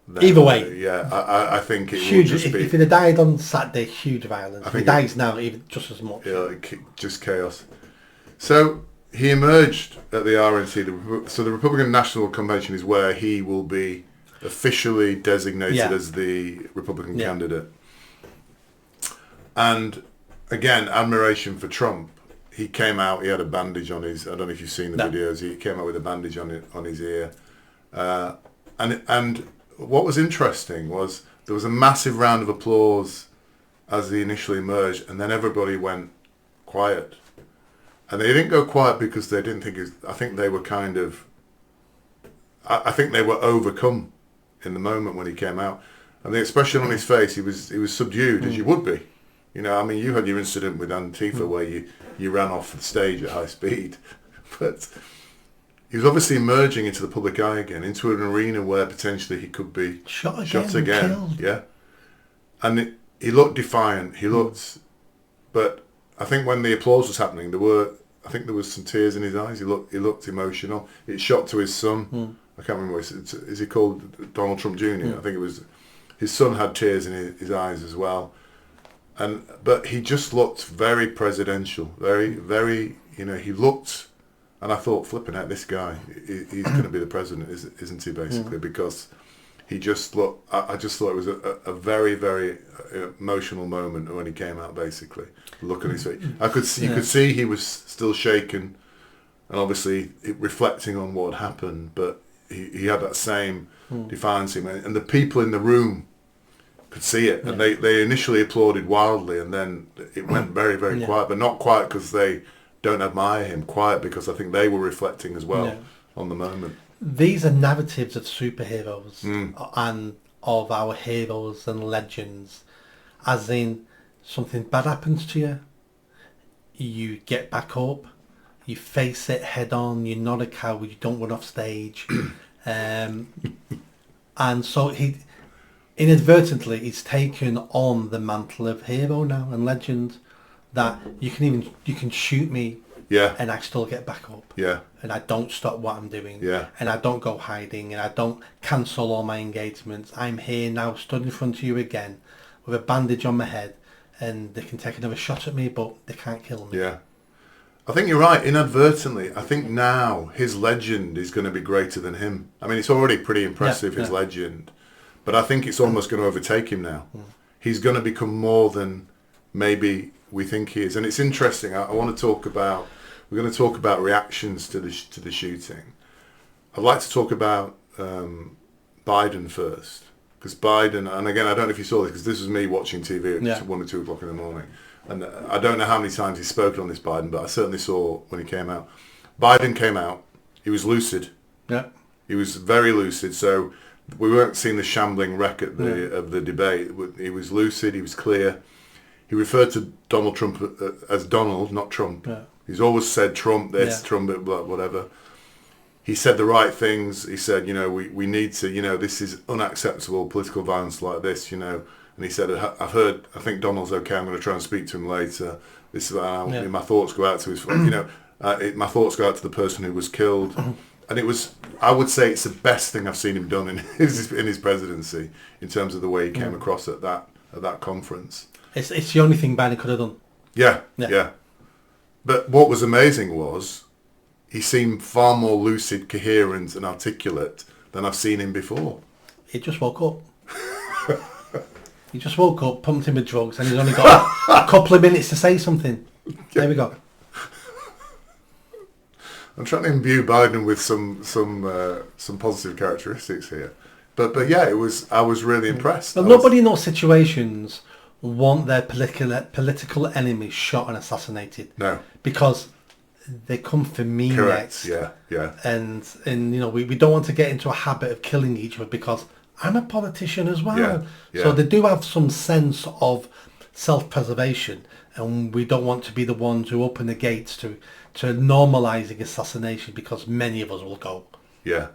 Speaker 1: then,
Speaker 2: either way,
Speaker 1: I think it
Speaker 2: huge.
Speaker 1: will just be.
Speaker 2: If he'd have died on Saturday, huge violence. If he
Speaker 1: think
Speaker 2: dies now, even just as much.
Speaker 1: Just chaos. So he emerged at the RNC. So the Republican National Convention is where he will be officially designated as the Republican candidate. And again, admiration for Trump. He came out, he had a bandage on his, I don't know if you've seen the videos, he came out with a bandage on his ear. And what was interesting was there was a massive round of applause as he initially emerged, and then everybody went quiet. And they didn't go quiet because they didn't think I think they were kind of, I think they were overcome in the moment when he came out. And the expression on his face, he was subdued, as you would be. You know, I mean, you had your incident with Antifa where you ran off the stage at high speed. But he was obviously emerging into the public eye again, into an arena where potentially he could be
Speaker 2: shot
Speaker 1: again.
Speaker 2: Killed.
Speaker 1: Yeah. And he looked defiant. He looked... But I think when the applause was happening, I think there was some tears in his eyes. He looked emotional. It shot to his son. I can't remember what is he called Donald Trump Jr.? I think it was... His son had tears in his eyes as well. But he just looked very presidential, very, very, he looked, and I thought, flipping out, this guy, he's going to be the president, isn't he, basically, because he just looked, I just thought it was a very, very emotional moment when he came out, basically. Look at his face. You could see he was still shaken, and obviously reflecting on what had happened, but he had that same defiance, and the people in the room could see it, and they initially applauded wildly, and then it went very, very quiet, but not quiet because they don't admire him, quiet because I think they were reflecting as well on the moment.
Speaker 2: These are narratives of superheroes and of our heroes and legends, as in something bad happens to you, you get back up, you face it head on, you're not a coward, you don't run off stage. And so inadvertently he's taken on the mantle of hero now and legend, that you can shoot me and I still get back up, and I don't stop what I'm doing, and I don't go hiding, and I don't cancel all my engagements. I'm here now, stood in front of you again with a bandage on my head, and they can take another shot at me, but they can't kill me.
Speaker 1: I think you're right, inadvertently. I think now his legend is going to be greater than him. I mean, it's already pretty impressive, his legend, but I think it's almost going to overtake him now. He's going to become more than maybe we think he is. And it's interesting, I want to talk about, we're going to talk about reactions to the shooting. I'd like to talk about Biden first, because Biden, and again, I don't know if you saw this, because this was me watching TV at 1 or 2 o'clock in the morning, and I don't know how many times he's spoken on this, Biden, but I certainly saw when he came out. Biden came out, he was lucid. He was very lucid, so we weren't seeing the shambling wreck of the debate. He was lucid, he was clear. He referred to Donald Trump as Donald, not Trump. He's always said Trump this, Trump blah, whatever. he said the right things. He said, we need to, this is unacceptable, political violence like this, And he said, I think Donald's okay. I'm going to try and speak to him later. This is my thoughts go out to his, my thoughts go out to the person who was killed. And I would say it's the best thing I've seen him done in his presidency in terms of the way he came across at that conference.
Speaker 2: It's the only thing Biden could have done.
Speaker 1: Yeah. But what was amazing was he seemed far more lucid, coherent and articulate than I've seen him before.
Speaker 2: He just woke up. He just woke up, pumped him with drugs, and he's only got a couple of minutes to say something. There we go.
Speaker 1: I'm trying to imbue Biden with some positive characteristics here. But yeah, I was really impressed.
Speaker 2: Well, nobody in those situations want their political enemies shot and assassinated.
Speaker 1: No.
Speaker 2: Because they come for me
Speaker 1: Correct.
Speaker 2: next.
Speaker 1: Yeah.
Speaker 2: And we don't want to get into a habit of killing each other because I'm a politician as well.
Speaker 1: Yeah.
Speaker 2: So they do have some sense of self-preservation, and we don't want to be the ones who open the gates to normalising assassination, because many of us will go.
Speaker 1: Yeah.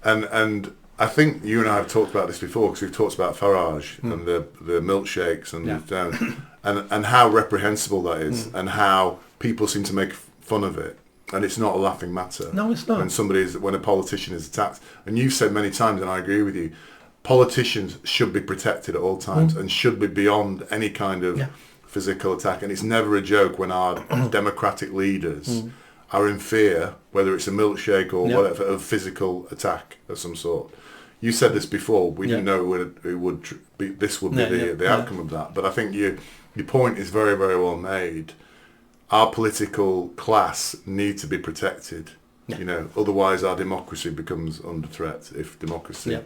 Speaker 1: And I think you and I have talked about this before, because we've talked about Farage and the milkshakes and how reprehensible that is, and how people seem to make fun of it. And it's not a laughing matter.
Speaker 2: No, it's not.
Speaker 1: When a politician is attacked. And you've said many times, and I agree with you, politicians should be protected at all times and should be beyond any kind of physical attack. And it's never a joke when our democratic leaders are in fear, whether it's a milkshake or whatever, of physical attack of some sort. You said this before. We didn't know it would be the outcome of that. But I think your point is very, very well made. Our political class need to be protected. Otherwise our democracy becomes under threat if democracy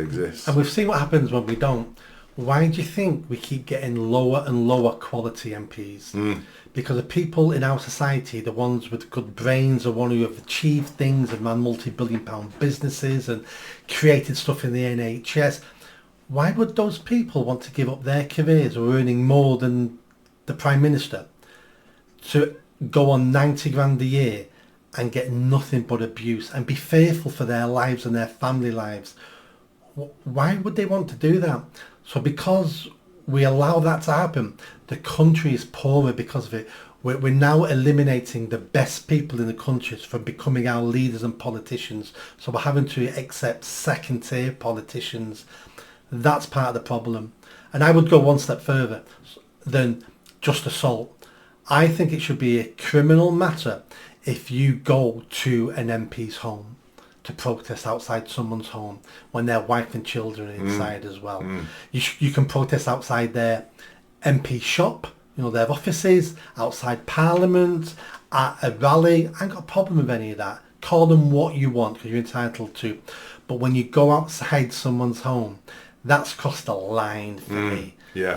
Speaker 1: exists.
Speaker 2: And we've seen what happens when we don't. Why do you think we keep getting lower and lower quality MPs? Because the people in our society, the ones with good brains, the ones who have achieved things and run multi-billion-pound businesses and created stuff in the NHS, why would those people want to give up their careers or earning more than the Prime Minister to go on 90 grand a year and get nothing but abuse and be fearful for their lives and their family lives? Why would they want to do that? So because we allow that to happen, the country is poorer because of it. We're now eliminating the best people in the country from becoming our leaders and politicians. So we're having to accept second-tier politicians. That's part of the problem. And I would go one step further than just assault. I think it should be a criminal matter if you go to an MP's home to protest outside someone's home when their wife and children are inside as well. You can protest outside their MP shop, their offices, outside Parliament, at a rally. I ain't got a problem with any of that. Call them what you want, because you're entitled to. But when you go outside someone's home, that's crossed a line for me.
Speaker 1: Yeah.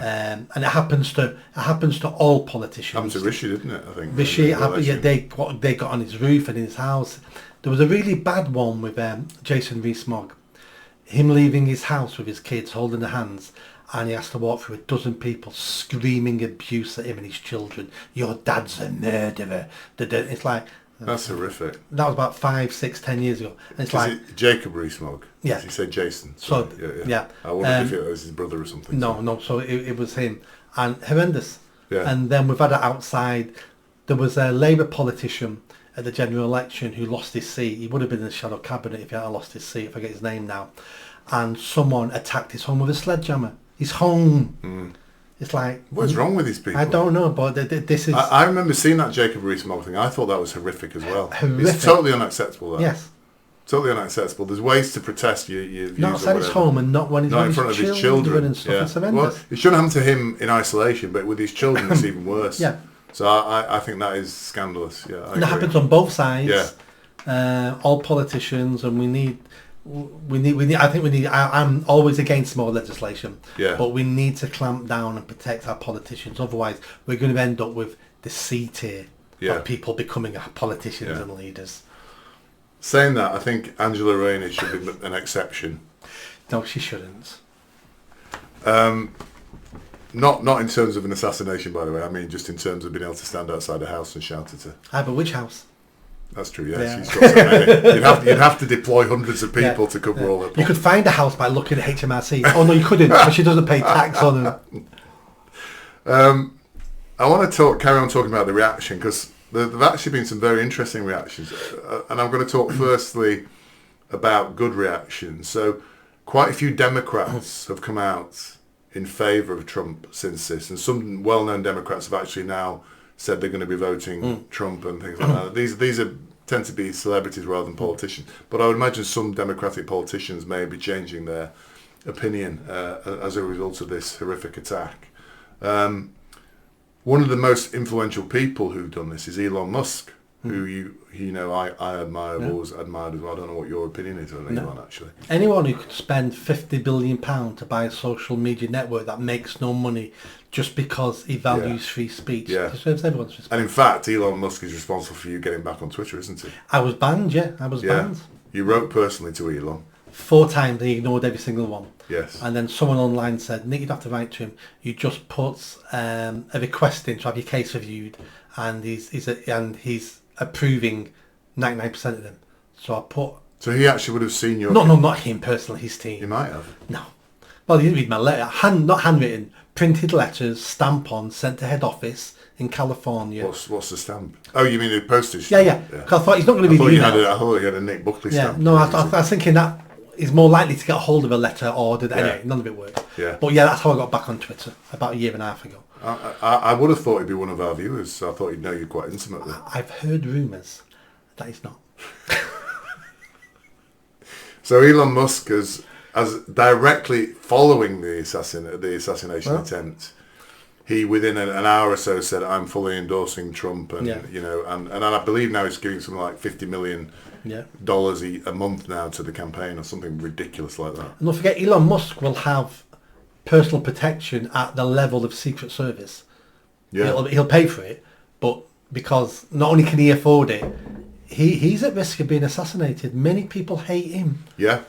Speaker 2: And it happens to all politicians.
Speaker 1: Happened to Rishi, didn't it? I think
Speaker 2: Rishi, they got on his roof and in his house. There was a really bad one with Jason Rees-Mogg. Him leaving his house with his kids, holding their hands, and he has to walk through a dozen people screaming abuse at him and his children. Your dad's a murderer. It's like...
Speaker 1: That's horrific.
Speaker 2: That was about 5, 6, 10 years ago. And it's
Speaker 1: it Jacob Rees-Mogg?
Speaker 2: Yeah.
Speaker 1: He said Jason.
Speaker 2: So, yeah.
Speaker 1: I wondered if it was his brother or something.
Speaker 2: No, so it was him. And horrendous.
Speaker 1: Yeah.
Speaker 2: And then we've had it outside. There was a Labour politician at the general election who lost his seat. He would have been in the shadow cabinet if he hadn't lost his seat. I forget his name now. And someone attacked his home with a sledgehammer. His home. It's like...
Speaker 1: What's wrong with these people?
Speaker 2: I don't know, but this is...
Speaker 1: I remember seeing that Jacob Rees-Mogg thing. I thought that was horrific as well.
Speaker 2: Horrific.
Speaker 1: It's totally unacceptable, that.
Speaker 2: Yes.
Speaker 1: Totally unacceptable. There's ways to protest your views.
Speaker 2: Not outside his home and not when he's
Speaker 1: not in front of his children
Speaker 2: and stuff. It's horrendous.
Speaker 1: Well, it shouldn't happen to him in isolation, but with his children it's even worse.
Speaker 2: Yeah.
Speaker 1: So I think that is scandalous. Yeah,
Speaker 2: and it happens on both sides.
Speaker 1: Yeah.
Speaker 2: All politicians, and we need. I think we need. I'm always against more legislation.
Speaker 1: Yeah.
Speaker 2: But we need to clamp down and protect our politicians. Otherwise, we're going to end up with the C tier of people becoming politicians and leaders.
Speaker 1: Saying that, I think Angela Rayner should be an exception.
Speaker 2: No, she shouldn't.
Speaker 1: Not in terms of an assassination, by the way. I mean, just in terms of being able to stand outside a house and shout at her.
Speaker 2: But which house?
Speaker 1: That's true. Yes,
Speaker 2: Yeah.
Speaker 1: she's got so many. You'd have to deploy hundreds of people to cover all that.
Speaker 2: You could find a house by looking at HMRC. Oh no, you couldn't, because she doesn't pay tax on it.
Speaker 1: I want to carry on talking about the reaction, because there've actually been some very interesting reactions, and I'm going to talk firstly about good reactions. So quite a few Democrats have come out in favour of Trump since this, and some well-known Democrats have actually now said they're going to be voting Trump and things like that. These tend to be celebrities rather than politicians, but I would imagine some Democratic politicians may be changing their opinion as a result of this horrific attack. One of the most influential people who've done this is Elon Musk, who I admire, have always admired as well. I don't know what your opinion is on Elon, actually.
Speaker 2: Anyone who could spend £50 billion to buy a social media network that makes no money just because he values free speech deserves everyone's respect.
Speaker 1: And in fact, Elon Musk is responsible for you getting back on Twitter, isn't he?
Speaker 2: I was banned, banned.
Speaker 1: You wrote personally to Elon.
Speaker 2: 4 times and he ignored every single one.
Speaker 1: Yes.
Speaker 2: And then someone online said, Nick, you'd have to write to him. You just put a request in to have your case reviewed, and he's approving 99% of them. So I put.
Speaker 1: So he actually would have seen your.
Speaker 2: No, not him personally. His team.
Speaker 1: He might have.
Speaker 2: No. Well, he didn't read my letter. Not handwritten. Printed letters, stamp on, sent to head office in California.
Speaker 1: What's the stamp? Oh, you mean the postage?
Speaker 2: Yeah. Because I thought he's not going to be the email.
Speaker 1: I thought you had a Nick Buckley stamp.
Speaker 2: No, I was thinking that is more likely to get a hold of a letter ordered. Anyway, none of it worked.
Speaker 1: Yeah.
Speaker 2: But yeah, that's how I got back on Twitter about a year and a half ago.
Speaker 1: I would have thought he'd be one of our viewers, so I thought he'd know you quite intimately.
Speaker 2: I've heard rumours that he's not.
Speaker 1: So Elon Musk has directly following the assassination attempt, he within an hour or so said, "I'm fully endorsing Trump," and and I believe now he's giving something like $50 million a month now to the campaign or something ridiculous like that.
Speaker 2: And don't forget, Elon Musk will have personal protection at the level of Secret Service. Yeah, he'll pay for it, but because not only can he afford it, he's at risk of being assassinated. Many people hate him.
Speaker 1: Yeah.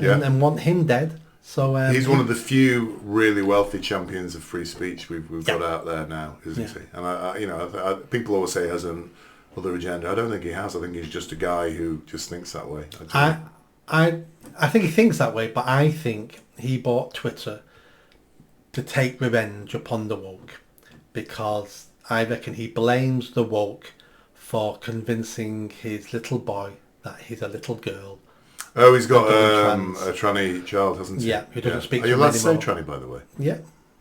Speaker 2: And want him dead. So
Speaker 1: he's one of the few really wealthy champions of free speech we've got out there now, isn't he? And I people always say he has another agenda. I don't think he has. I think he's just a guy who just thinks that way.
Speaker 2: I think he thinks that way, but I think he bought Twitter to take revenge upon the woke, because I reckon he blames the woke for convincing his little boy that he's a little girl.
Speaker 1: Oh, he's got a tranny child, hasn't he?
Speaker 2: Yeah, who doesn't speak to
Speaker 1: him
Speaker 2: him
Speaker 1: anymore. Are you allowed to say tranny, by the way?
Speaker 2: Yeah.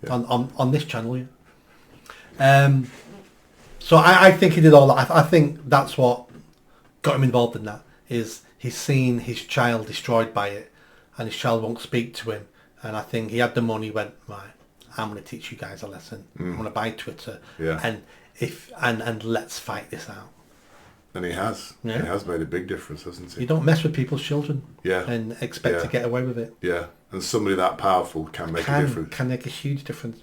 Speaker 2: On this channel, yeah. So I think he did all that. I think that's what got him involved in that, is he's seen his child destroyed by it, and his child won't speak to him. And I think he had the money, went, right, I'm going to teach you guys a lesson. I'm going to buy Twitter.
Speaker 1: Yeah.
Speaker 2: And let's fight this out.
Speaker 1: And he has. Yeah. He has made a big difference, hasn't he?
Speaker 2: You don't mess with people's children.
Speaker 1: Yeah.
Speaker 2: And expect to get away with it.
Speaker 1: Yeah. And somebody that powerful can make a difference.
Speaker 2: Can make a huge difference.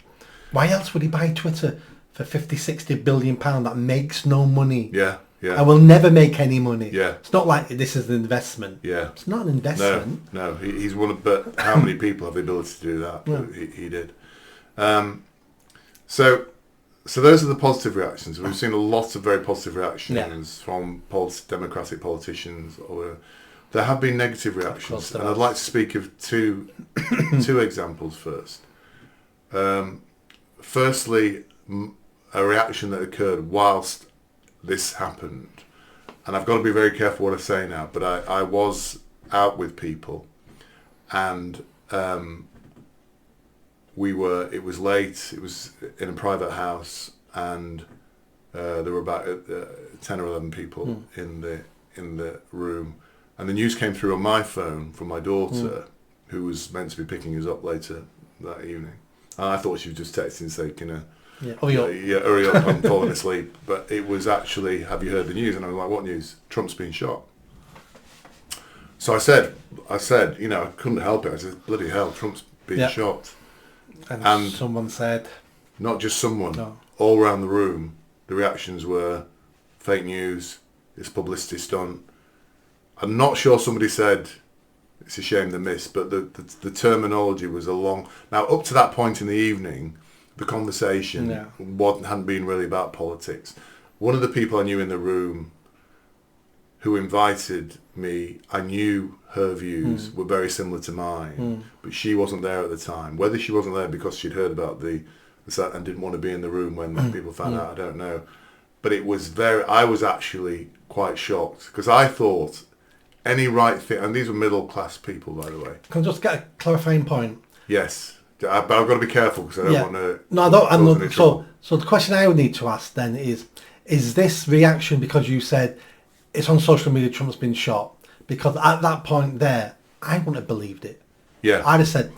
Speaker 2: Why else would he buy Twitter for 50-60 billion pound that makes no money?
Speaker 1: Yeah. Yeah.
Speaker 2: I will never make any money.
Speaker 1: Yeah.
Speaker 2: It's not like this is an investment.
Speaker 1: Yeah.
Speaker 2: It's not an investment.
Speaker 1: No. He's one of, but how many people have the ability to do that? Yeah. He did. So those are the positive reactions. We've seen a lot of very positive reactions from Democratic politicians. There have been negative reactions, and I'd like to speak of two examples first. Firstly, a reaction that occurred whilst this happened, and I've got to be very careful what I say now, but I was out with people, and it was late, it was in a private house, and there were about 10 or 11 people in the room, and the news came through on my phone from my daughter, who was meant to be picking us up later that evening. And I thought she was just texting saying, hurry up, I'm falling asleep. But it was actually, have you heard the news? And I was like, what news? Trump's been shot. So I said, I couldn't help it. I said, bloody hell, Trump's been shot.
Speaker 2: And someone said...
Speaker 1: Not just someone. All around the room, the reactions were fake news, it's publicity stunt. I'm not sure somebody said, it's a shame they missed, but the terminology was along... Now, up to that point in the evening, the conversation hadn't been really about politics. One of the people I knew in the room who invited me, I knew her views were very similar to mine, but she wasn't there at the time. Whether she wasn't there because she'd heard about the and didn't want to be in the room when people found out, I don't know. But it was I was actually quite shocked, because I thought any right thing, and these were middle class people, by the way.
Speaker 2: Can I just get a clarifying point?
Speaker 1: Yes, but I've got to be careful because I don't want to.
Speaker 2: No, I don't. I'm not. So the question I would need to ask then is this reaction because you said it's on social media, Trump's been shot? Because at that point there, I wouldn't have believed it.
Speaker 1: Yeah.
Speaker 2: I'd have said,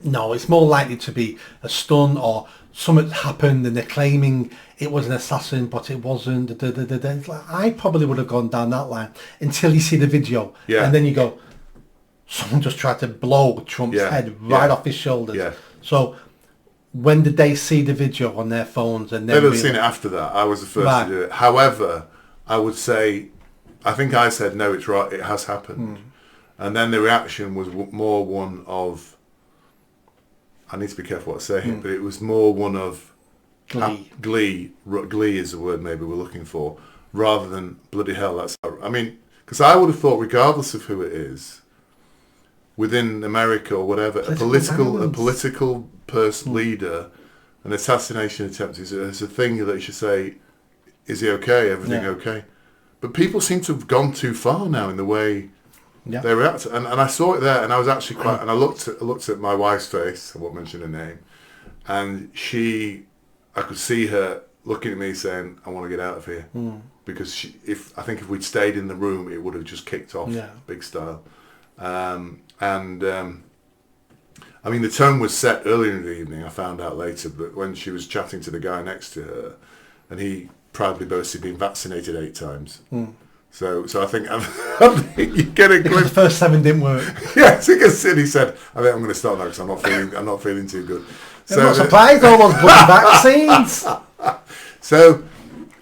Speaker 2: no, it's more likely to be a stunt or something happened and they're claiming it was an assassin, but it wasn't. I probably would have gone down that line until you see the video.
Speaker 1: Yeah.
Speaker 2: And then you go, someone just tried to blow Trump's head right off his shoulders.
Speaker 1: Yeah.
Speaker 2: So when did they see the video on their phones? And
Speaker 1: They'd have seen it after that. I was the first to do it. However, I would say, I think I said, no, it's right, it has happened. And then the reaction was more one of, I need to be careful what I say here, but it was more one of glee is the word maybe we're looking for, rather than bloody hell, I mean, because I would have thought, regardless of who it is, within America or whatever, a political leader, an assassination attempt is a thing that you should say, is he okay, everything okay? But people seem to have gone too far now in the way they react, and I saw it there, and I was actually quite. And I looked at my wife's face. I won't mention her name, and I could see her looking at me saying, "I want to get out of here," because I think if we'd stayed in the room, it would have just kicked off big style. I mean, the tone was set earlier in the evening. I found out later, but when she was chatting to the guy next to her, and he proudly boasted being vaccinated 8 times. So I think you get a glimpse.
Speaker 2: The first 7 didn't work.
Speaker 1: Yeah, I think he said, I think I'm going to stop now because I'm not feeling too good.
Speaker 2: So I'm not surprised all those bloody vaccines.
Speaker 1: So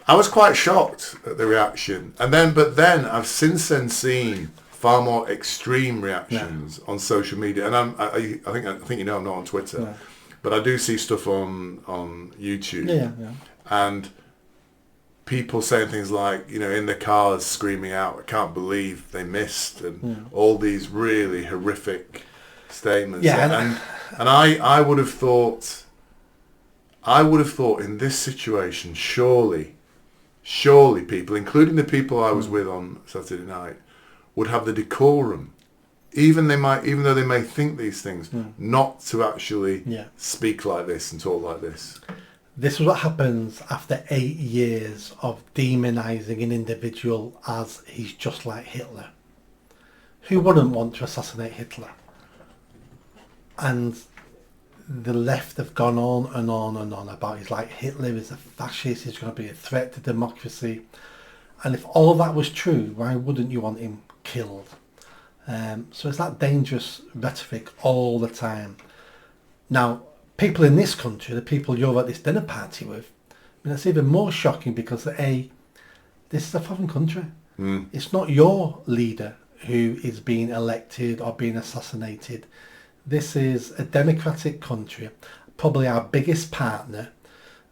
Speaker 1: I was quite shocked at the reaction, but then I've since then seen far more extreme reactions on social media, and I think you know I'm not on Twitter, but I do see stuff on YouTube, and people saying things like, in the cars screaming out, "I can't believe they missed," and all these really horrific statements. Yeah, and I would have thought in this situation, surely people, including the people I was with on Saturday night, would have the decorum, even though they may think these things, not to actually speak like this and talk like this.
Speaker 2: This is what happens after 8 years of demonising an individual as he's just like Hitler. Who wouldn't want to assassinate Hitler? And the left have gone on and on and on about he's like Hitler is a fascist, he's going to be a threat to democracy. And if all that was true, why wouldn't you want him killed? So it's that dangerous rhetoric all the time. Now, people in this country, the people you're at this dinner party with, I mean, it's even more shocking because this is a foreign country. It's not your leader who is being elected or being assassinated. This is a democratic country, probably our biggest partner,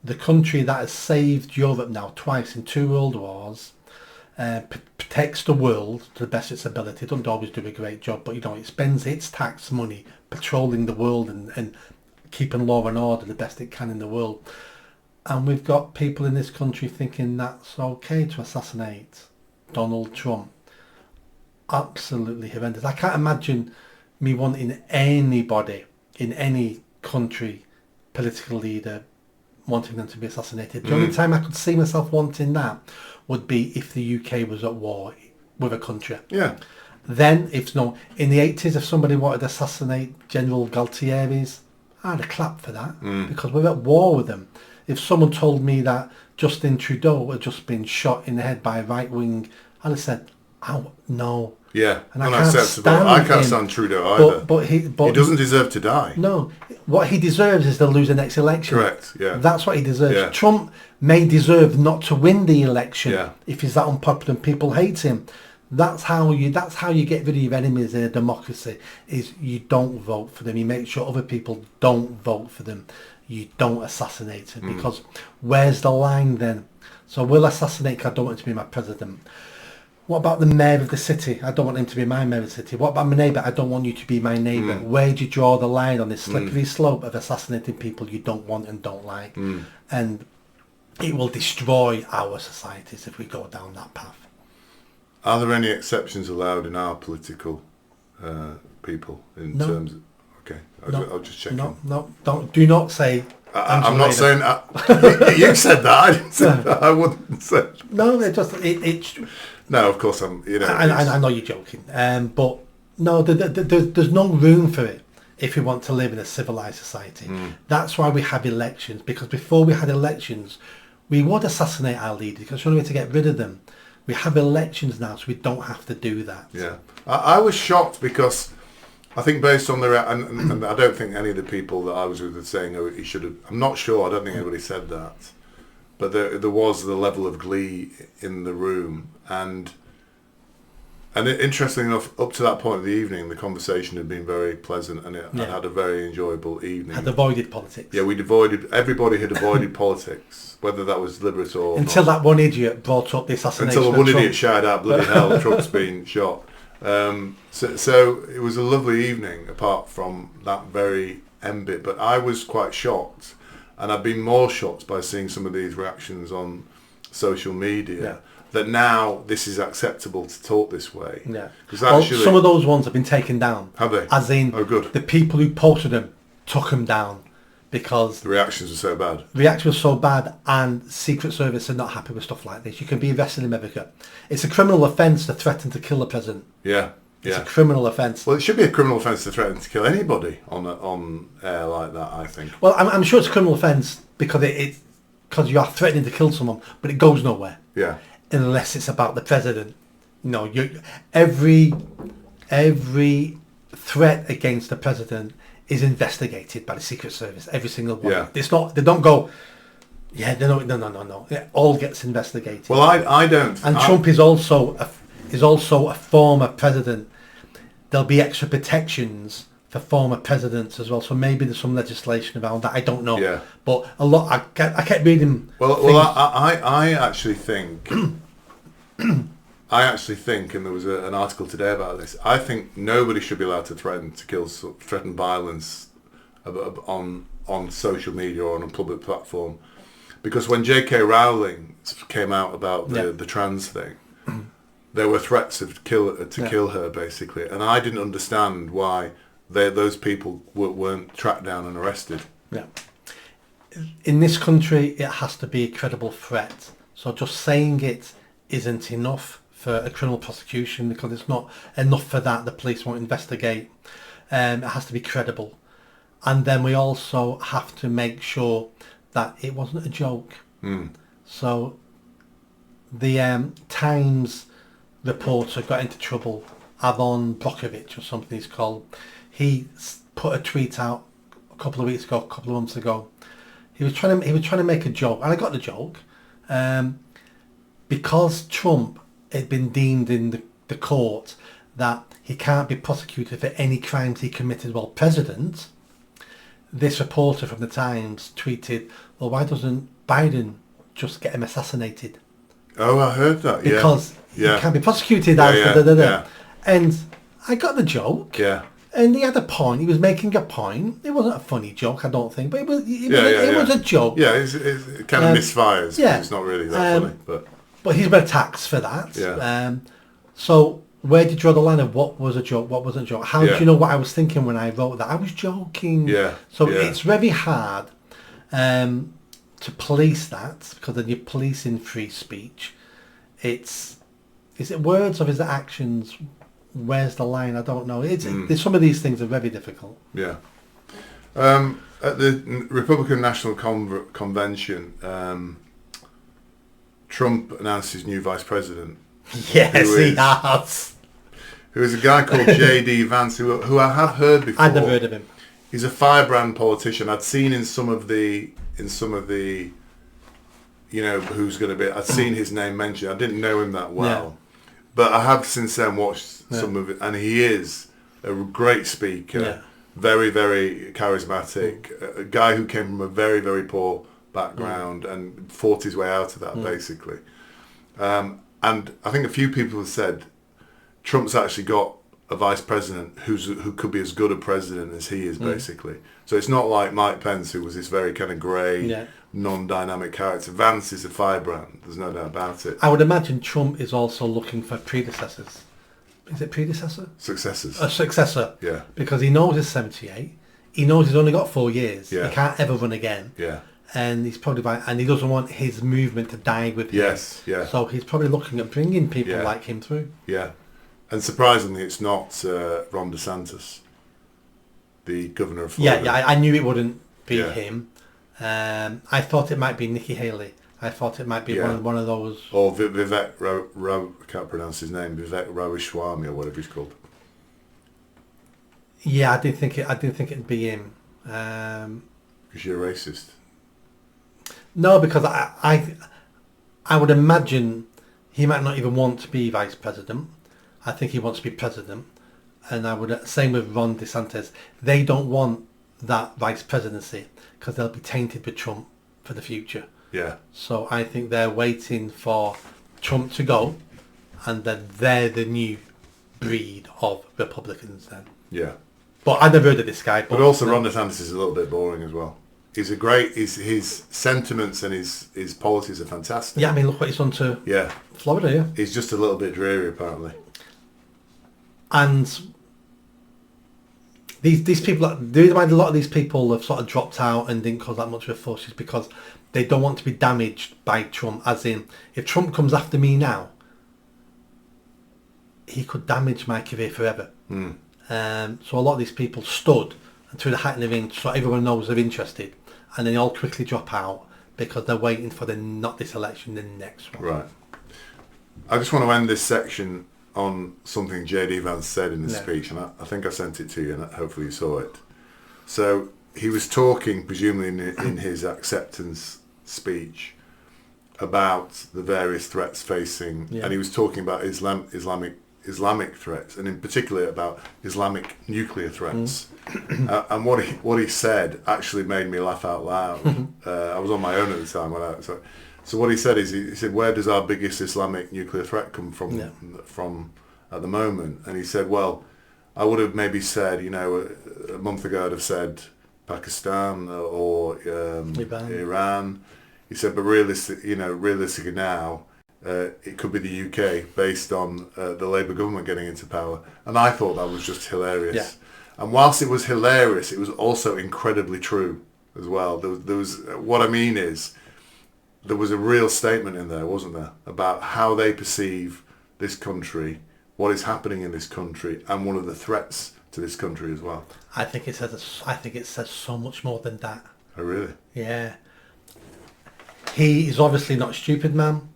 Speaker 2: the country that has saved Europe now twice in 2 world wars, protects the world to the best of its ability. It doesn't always do a great job, but it spends its tax money patrolling the world and keeping law and order the best it can in the world. And we've got people in this country thinking that's okay to assassinate Donald Trump. Absolutely horrendous. I can't imagine me wanting anybody in any country, political leader, wanting them to be assassinated. The only time I could see myself wanting that would be if the UK was at war with a country.
Speaker 1: Yeah.
Speaker 2: Then, in the 80s, if somebody wanted to assassinate General Galtieri's, I'd have clapped for that because we're at war with them. If someone told me that Justin Trudeau had just been shot in the head by a right wing, I'd have said, "Oh no."
Speaker 1: Yeah,
Speaker 2: and
Speaker 1: unacceptable. I can't stand Trudeau either. But he doesn't deserve to die.
Speaker 2: No, what he deserves is to lose the next election.
Speaker 1: Correct. Yeah,
Speaker 2: that's what he deserves.
Speaker 1: Yeah.
Speaker 2: Trump may deserve not to win the election if he's that unpopular and people hate him. That's how you get rid of your enemies in a democracy, is you don't vote for them. You make sure other people don't vote for them. You don't assassinate them, because where's the line then? So we'll assassinate because I don't want to be my president. What about the mayor of the city? I don't want him to be my mayor of the city. What about my neighbour? I don't want you to be my neighbour. Where do you draw the line on this slippery slope of assassinating people you don't want and don't like? And it will destroy our societies if we go down that path.
Speaker 1: Are there any exceptions allowed in our political people in terms of... Okay, I'll just check.
Speaker 2: Do not say...
Speaker 1: I'm not saying... you said that. I didn't say that. I wouldn't say...
Speaker 2: No,
Speaker 1: No, of course I'm...
Speaker 2: I know you're joking. But no, there's no room for it if we want to live in a civilised society. That's why we have elections, because before we had elections, we would assassinate our leaders because the only way to get rid of them. We have elections now, so we don't have to do that.
Speaker 1: Yeah. I was shocked because I think based on the... And I don't think any of the people that I was with were saying, oh, he should have... I'm not sure. I don't think anybody said that. But there was the level of glee in the room. And interestingly enough, up to that point of the evening, the conversation had been very pleasant and I had a very enjoyable evening.
Speaker 2: Had avoided politics.
Speaker 1: Yeah, everybody had avoided politics, whether that was deliberate or
Speaker 2: until
Speaker 1: not.
Speaker 2: That one idiot brought up the assassination
Speaker 1: Until the one
Speaker 2: of Trump.
Speaker 1: Idiot shouted out, bloody hell, Trump's been shot. So it was a lovely evening, apart from that very end bit. But I was quite shocked, and I've been more shocked by seeing some of these reactions on social media, that now this is acceptable to talk this way.
Speaker 2: Yeah.
Speaker 1: Actually,
Speaker 2: some of those ones have been taken down.
Speaker 1: Have they?
Speaker 2: As in,
Speaker 1: good.
Speaker 2: The people who posted them took them down because...
Speaker 1: The reactions were so bad.
Speaker 2: The reaction was so bad, and Secret Service are not happy with stuff like this. You can be arrested in America. It's a criminal offence to threaten to kill the president.
Speaker 1: Yeah.
Speaker 2: It's a criminal offence.
Speaker 1: Well, it should be a criminal offence to threaten to kill anybody on air like that, I think.
Speaker 2: Well, I'm sure it's a criminal offence because because you are threatening to kill someone, but it goes nowhere.
Speaker 1: Yeah.
Speaker 2: Unless it's about the president. No, every threat against the president is investigated by the Secret Service. Every single one.
Speaker 1: Yeah.
Speaker 2: It's not. They don't go. Yeah. No. It all gets investigated.
Speaker 1: Well, I don't.
Speaker 2: And Trump is also a former president. There'll be extra protections for former presidents as well. So maybe there's some legislation around that. I don't know.
Speaker 1: Yeah.
Speaker 2: But a lot. I kept reading.
Speaker 1: Well, I actually think. And there was an article today about this. I think nobody should be allowed to threaten violence on social media or on a public platform, because when J.K. Rowling came out about the trans thing, there were threats to kill her basically, and I didn't understand why those people weren't tracked down and arrested.
Speaker 2: Yeah. In this country, it has to be a credible threat. So just saying it isn't enough for a criminal prosecution, because it's not enough for that. The police won't investigate. It has to be credible. And then we also have to make sure that it wasn't a joke. So the Times reporter got into trouble. Avon Brokovich or something he's called. He put a tweet out a couple of months ago. He was trying to make a joke, and I got the joke. Because Trump had been deemed in the court that he can't be prosecuted for any crimes he committed while president, this reporter from the Times tweeted, well, why doesn't Biden just get him assassinated?
Speaker 1: Oh, I heard that,
Speaker 2: because he can't be prosecuted as... And I got the joke.
Speaker 1: Yeah.
Speaker 2: And he had a point. He was making a point. It wasn't a funny joke, I don't think, but it was a joke.
Speaker 1: Yeah, it kind of misfires. Yeah. It's not really that funny,
Speaker 2: but he's been taxed for that.
Speaker 1: Yeah.
Speaker 2: So where did you draw the line of what was a joke, what wasn't a joke? How do you know what I was thinking when I wrote that? I was joking.
Speaker 1: Yeah.
Speaker 2: So it's very hard to police that, because then you're policing free speech. Is it words or is it actions? Where's the line? I don't know. Some of these things are very difficult.
Speaker 1: Yeah. At the Republican National Convention, Trump announced his new vice president.
Speaker 2: Yes, he has.
Speaker 1: Who is a guy called J.D. Vance, who I have heard before.
Speaker 2: I'd never heard of him.
Speaker 1: He's a firebrand politician. I'd seen in some of the, who's going to be. I'd seen his name mentioned. I didn't know him that well. Yeah. But I have since then watched some of it, and he is a great speaker, very, very charismatic, a guy who came from a very, very poor background and fought his way out of that, basically. And I think a few people have said Trump's actually got a vice president who could be as good a president as he is, basically. So it's not like Mike Pence, who was this very kind of grey, non-dynamic character. Vance is a firebrand. There's no doubt about it.
Speaker 2: I would imagine Trump is also looking for predecessors. Is it predecessor?
Speaker 1: Successors.
Speaker 2: A successor.
Speaker 1: Yeah.
Speaker 2: Because he knows he's 78. He knows he's only got 4 years.
Speaker 1: Yeah.
Speaker 2: He can't ever run again.
Speaker 1: Yeah.
Speaker 2: And he's probably and he doesn't want his movement to die with him.
Speaker 1: Yes, yeah.
Speaker 2: So he's probably looking at bringing people like him through.
Speaker 1: Yeah. And surprisingly, it's not Ron DeSantis, the governor of Florida.
Speaker 2: Yeah, I knew it wouldn't be him. I thought it might be Nikki Haley. I thought it might be one of those.
Speaker 1: Or Vivek I can't pronounce his name. Vivek Ramaswamy or whatever he's called.
Speaker 2: Yeah, I didn't think it'd be him.
Speaker 1: Because you're a racist.
Speaker 2: No, because I would imagine he might not even want to be vice president. I think he wants to be president. And I would same with Ron DeSantis. They don't want that vice presidency because they'll be tainted with Trump for the future.
Speaker 1: Yeah.
Speaker 2: So I think they're waiting for Trump to go, and then they're the new breed of Republicans then.
Speaker 1: Yeah.
Speaker 2: But I never heard of this guy.
Speaker 1: But also Ron DeSantis is a little bit boring as well. He's a great. His sentiments and his policies are fantastic.
Speaker 2: Yeah, I mean, look what he's done to Florida. Yeah,
Speaker 1: he's just a little bit dreary apparently.
Speaker 2: And these people, the reason why a lot of these people have sort of dropped out and didn't cause that much of a fuss is because they don't want to be damaged by Trump. As in, if Trump comes after me now, he could damage my career forever. So a lot of these people stood and threw the hat in the ring so everyone knows they're interested, and then they all quickly drop out because they're waiting for not this election, the next one.
Speaker 1: Right. I just want to end this section on something J.D. Vance said in his speech, and I think I sent it to you, and hopefully you saw it. So he was talking, presumably in his acceptance speech, about the various threats facing, and he was talking about Islamic threats, and in particular about Islamic nuclear threats. And what he said actually made me laugh out loud. I was on my own at the time. So what he said is, he said, where does our biggest Islamic nuclear threat come from at the moment? And he said, well, I would have maybe said, a month ago I'd have said Pakistan or Iran. He said, but realistically now, it could be the UK based on the Labour government getting into power. And I thought that was just hilarious.
Speaker 2: Yeah.
Speaker 1: And whilst it was hilarious, it was also incredibly true as well. There was what I mean is, there was a real statement in there, wasn't there, about how they perceive this country, what is happening in this country, and one of the threats to this country as well.
Speaker 2: I think it says so much more than that.
Speaker 1: Oh, really?
Speaker 2: Yeah. He is obviously not a stupid man.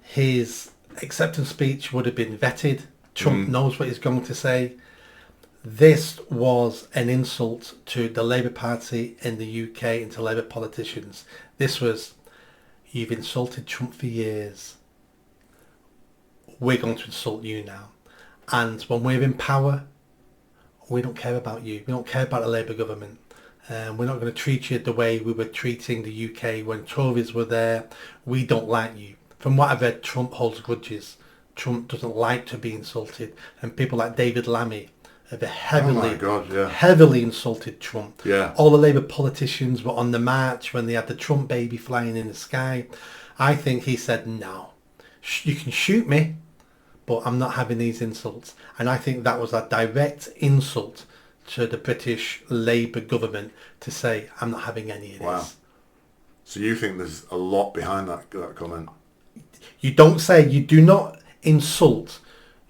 Speaker 2: His acceptance speech would have been vetted. Trump knows what he's going to say. This was an insult to the Labour Party in the UK and to Labour politicians. This was, you've insulted Trump for years. We're going to insult you now. And when we're in power, we don't care about you. We don't care about the Labour government. We're not going to treat you the way we were treating the UK when Tories were there. We don't like you. From what I've read, Trump holds grudges. Trump doesn't like to be insulted. And people like David Lammy have heavily insulted Trump.
Speaker 1: Yeah.
Speaker 2: All the Labour politicians were on the march when they had the Trump baby flying in the sky. I think he said, no, you can shoot me, but I'm not having these insults. And I think that was a direct insult to the British Labour government to say, I'm not having any of this.
Speaker 1: Wow. So you think there's a lot behind that comment?
Speaker 2: You do not insult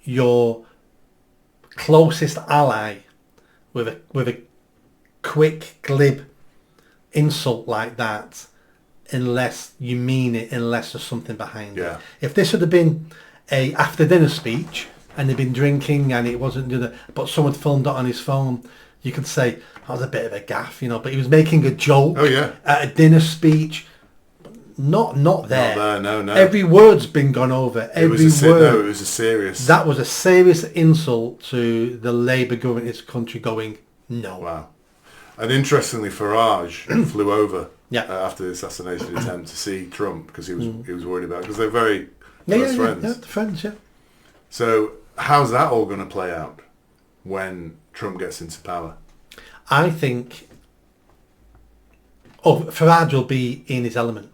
Speaker 2: your closest ally with a quick, glib insult like that unless you mean it, unless there's something behind it. If this had been a after dinner speech and they'd been drinking and it wasn't but someone filmed it on his phone, you could say that was a bit of a gaffe, but he was making a joke at a dinner speech. Not there. No. Every word's been gone over. It was a serious. That was a serious insult to the Labour government in this country. Going no.
Speaker 1: Wow. And interestingly, Farage flew over after the assassination attempt to see Trump because he was worried about it, because they're very Close friends.
Speaker 2: Yeah, the friends, yeah.
Speaker 1: So how's that all going to play out when Trump gets into power?
Speaker 2: I think Farage will be in his element.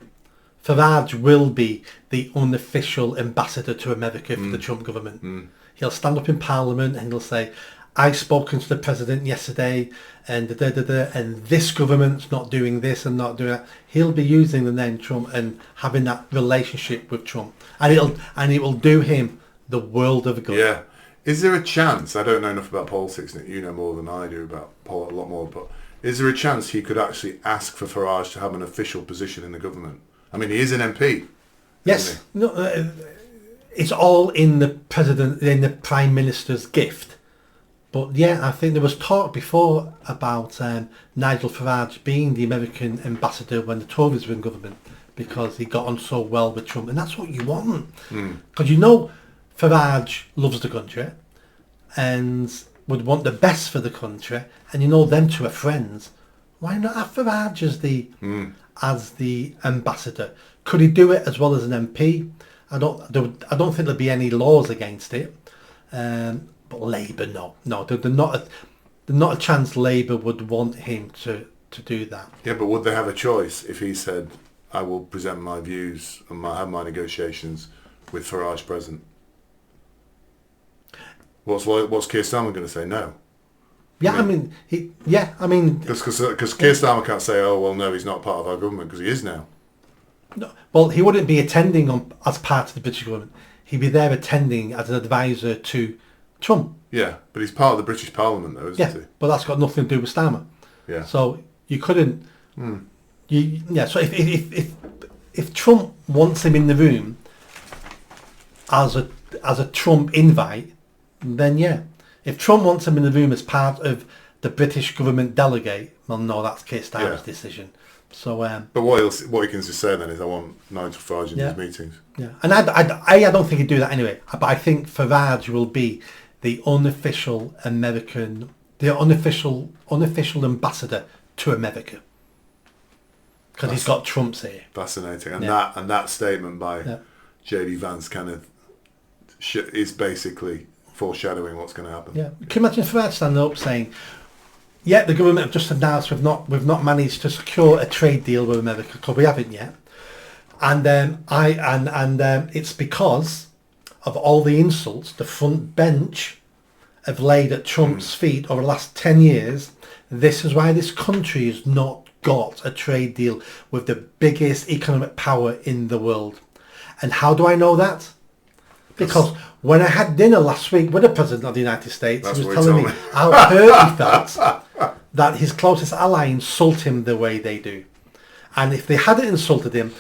Speaker 2: Farage will be the unofficial ambassador to America for the Trump government. He'll stand up in Parliament and he'll say, I've spoken to the president yesterday and and this government's not doing this and not doing that. He'll be using the name Trump and having that relationship with Trump. And it will do him the world of good.
Speaker 1: Yeah. Is there a chance, I don't know enough about politics, Nick, you know more than I do about a lot more, but is there a chance he could actually ask for Farage to have an official position in the government? I mean, he is an MP.
Speaker 2: Yes. No, it's all in the Prime Minister's gift. But yeah, I think there was talk before about Nigel Farage being the American ambassador when the Tories were in government because he got on so well with Trump. And that's what you want. Because you know Farage loves the country and would want the best for the country, and you know them two are friends. Why not have Farage as the ambassador? Could he do it as well as an MP? I don't think there'd be any laws against it. But Labour, no, there's not a chance Labour would want him to do that.
Speaker 1: Yeah, but would they have a choice if he said, "I will present my views and have my negotiations with Farage present"? What's Keir Starmer going to say? No.
Speaker 2: Yeah, I mean,
Speaker 1: because Keir Starmer can't say, "Oh well, no, he's not part of our government," because he is now.
Speaker 2: No, well, he wouldn't be attending as part of the British government. He'd be there attending as an advisor to Trump.
Speaker 1: Yeah, but he's part of the British Parliament, though, isn't he?
Speaker 2: But that's got nothing to do with Starmer.
Speaker 1: Yeah.
Speaker 2: So you couldn't. So if Trump wants him in the room as a Trump invite, then yeah. If Trump wants him in the room as part of the British government delegate, well, no, that's Keir Starmer's decision. So.
Speaker 1: But what he can just say then is, I want Nigel Farage in these meetings.
Speaker 2: Yeah, and I don't think he'd do that anyway. But I think Farage will be the unofficial unofficial ambassador to America because he's got Trump's here.
Speaker 1: Fascinating, and that statement by J.D. Vance kind of is basically foreshadowing what's going to happen.
Speaker 2: Yeah, can you imagine Farage standing up saying, "Yeah, the government have just announced we've not managed to secure a trade deal with America because we haven't yet, and it's because of all the insults the front bench have laid at Trump's feet over the last 10 years. This is why this country has not got a trade deal with the biggest economic power in the world." And how do I know that? Because when I had dinner last week with the President of the United States, he was telling me how hurt he felt that his closest ally insult him the way they do. And if they hadn't insulted him,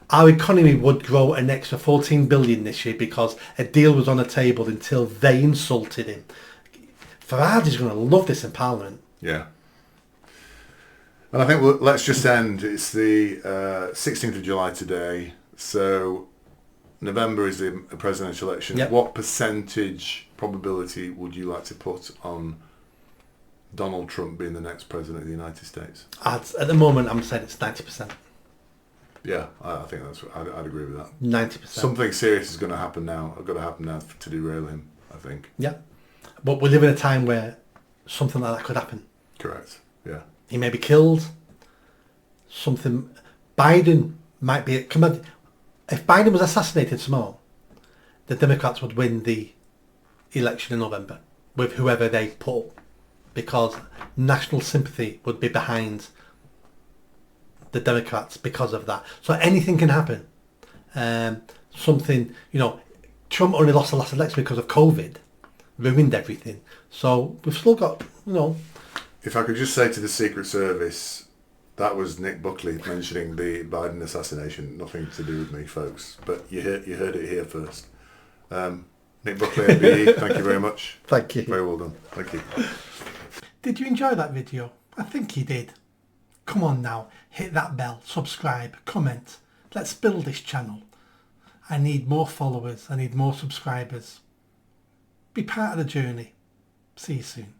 Speaker 2: our economy would grow an extra 14 billion this year because a deal was on the table until they insulted him. Farage is going to love this in Parliament.
Speaker 1: Yeah. And I think let's just end. It's the 16th of July today. So November is the presidential election.
Speaker 2: Yep.
Speaker 1: What percentage probability would you like to put on Donald Trump being the next president of the United States?
Speaker 2: At the moment, I'm saying it's 90%.
Speaker 1: Yeah, I think I'd agree with that.
Speaker 2: 90%.
Speaker 1: Something serious is going to happen now. Got to happen now to derail him, I think.
Speaker 2: Yeah. But we live in a time where something like that could happen.
Speaker 1: Correct. Yeah.
Speaker 2: He may be killed. Biden might be... If Biden was assassinated tomorrow, the Democrats would win the election in November with whoever they put, because national sympathy would be behind the Democrats because of that. So anything can happen. Trump only lost the last election because of COVID, ruined everything. So we've still got,
Speaker 1: If I could just say to the Secret Service, that was Nick Buckley mentioning the Biden assassination. Nothing to do with me, folks. But you heard it here first. Nick Buckley, MBE, thank you very much.
Speaker 2: Thank you.
Speaker 1: Very well done. Thank you.
Speaker 2: Did you enjoy that video? I think you did. Come on now, hit that bell, subscribe, comment. Let's build this channel. I need more followers. I need more subscribers. Be part of the journey. See you soon.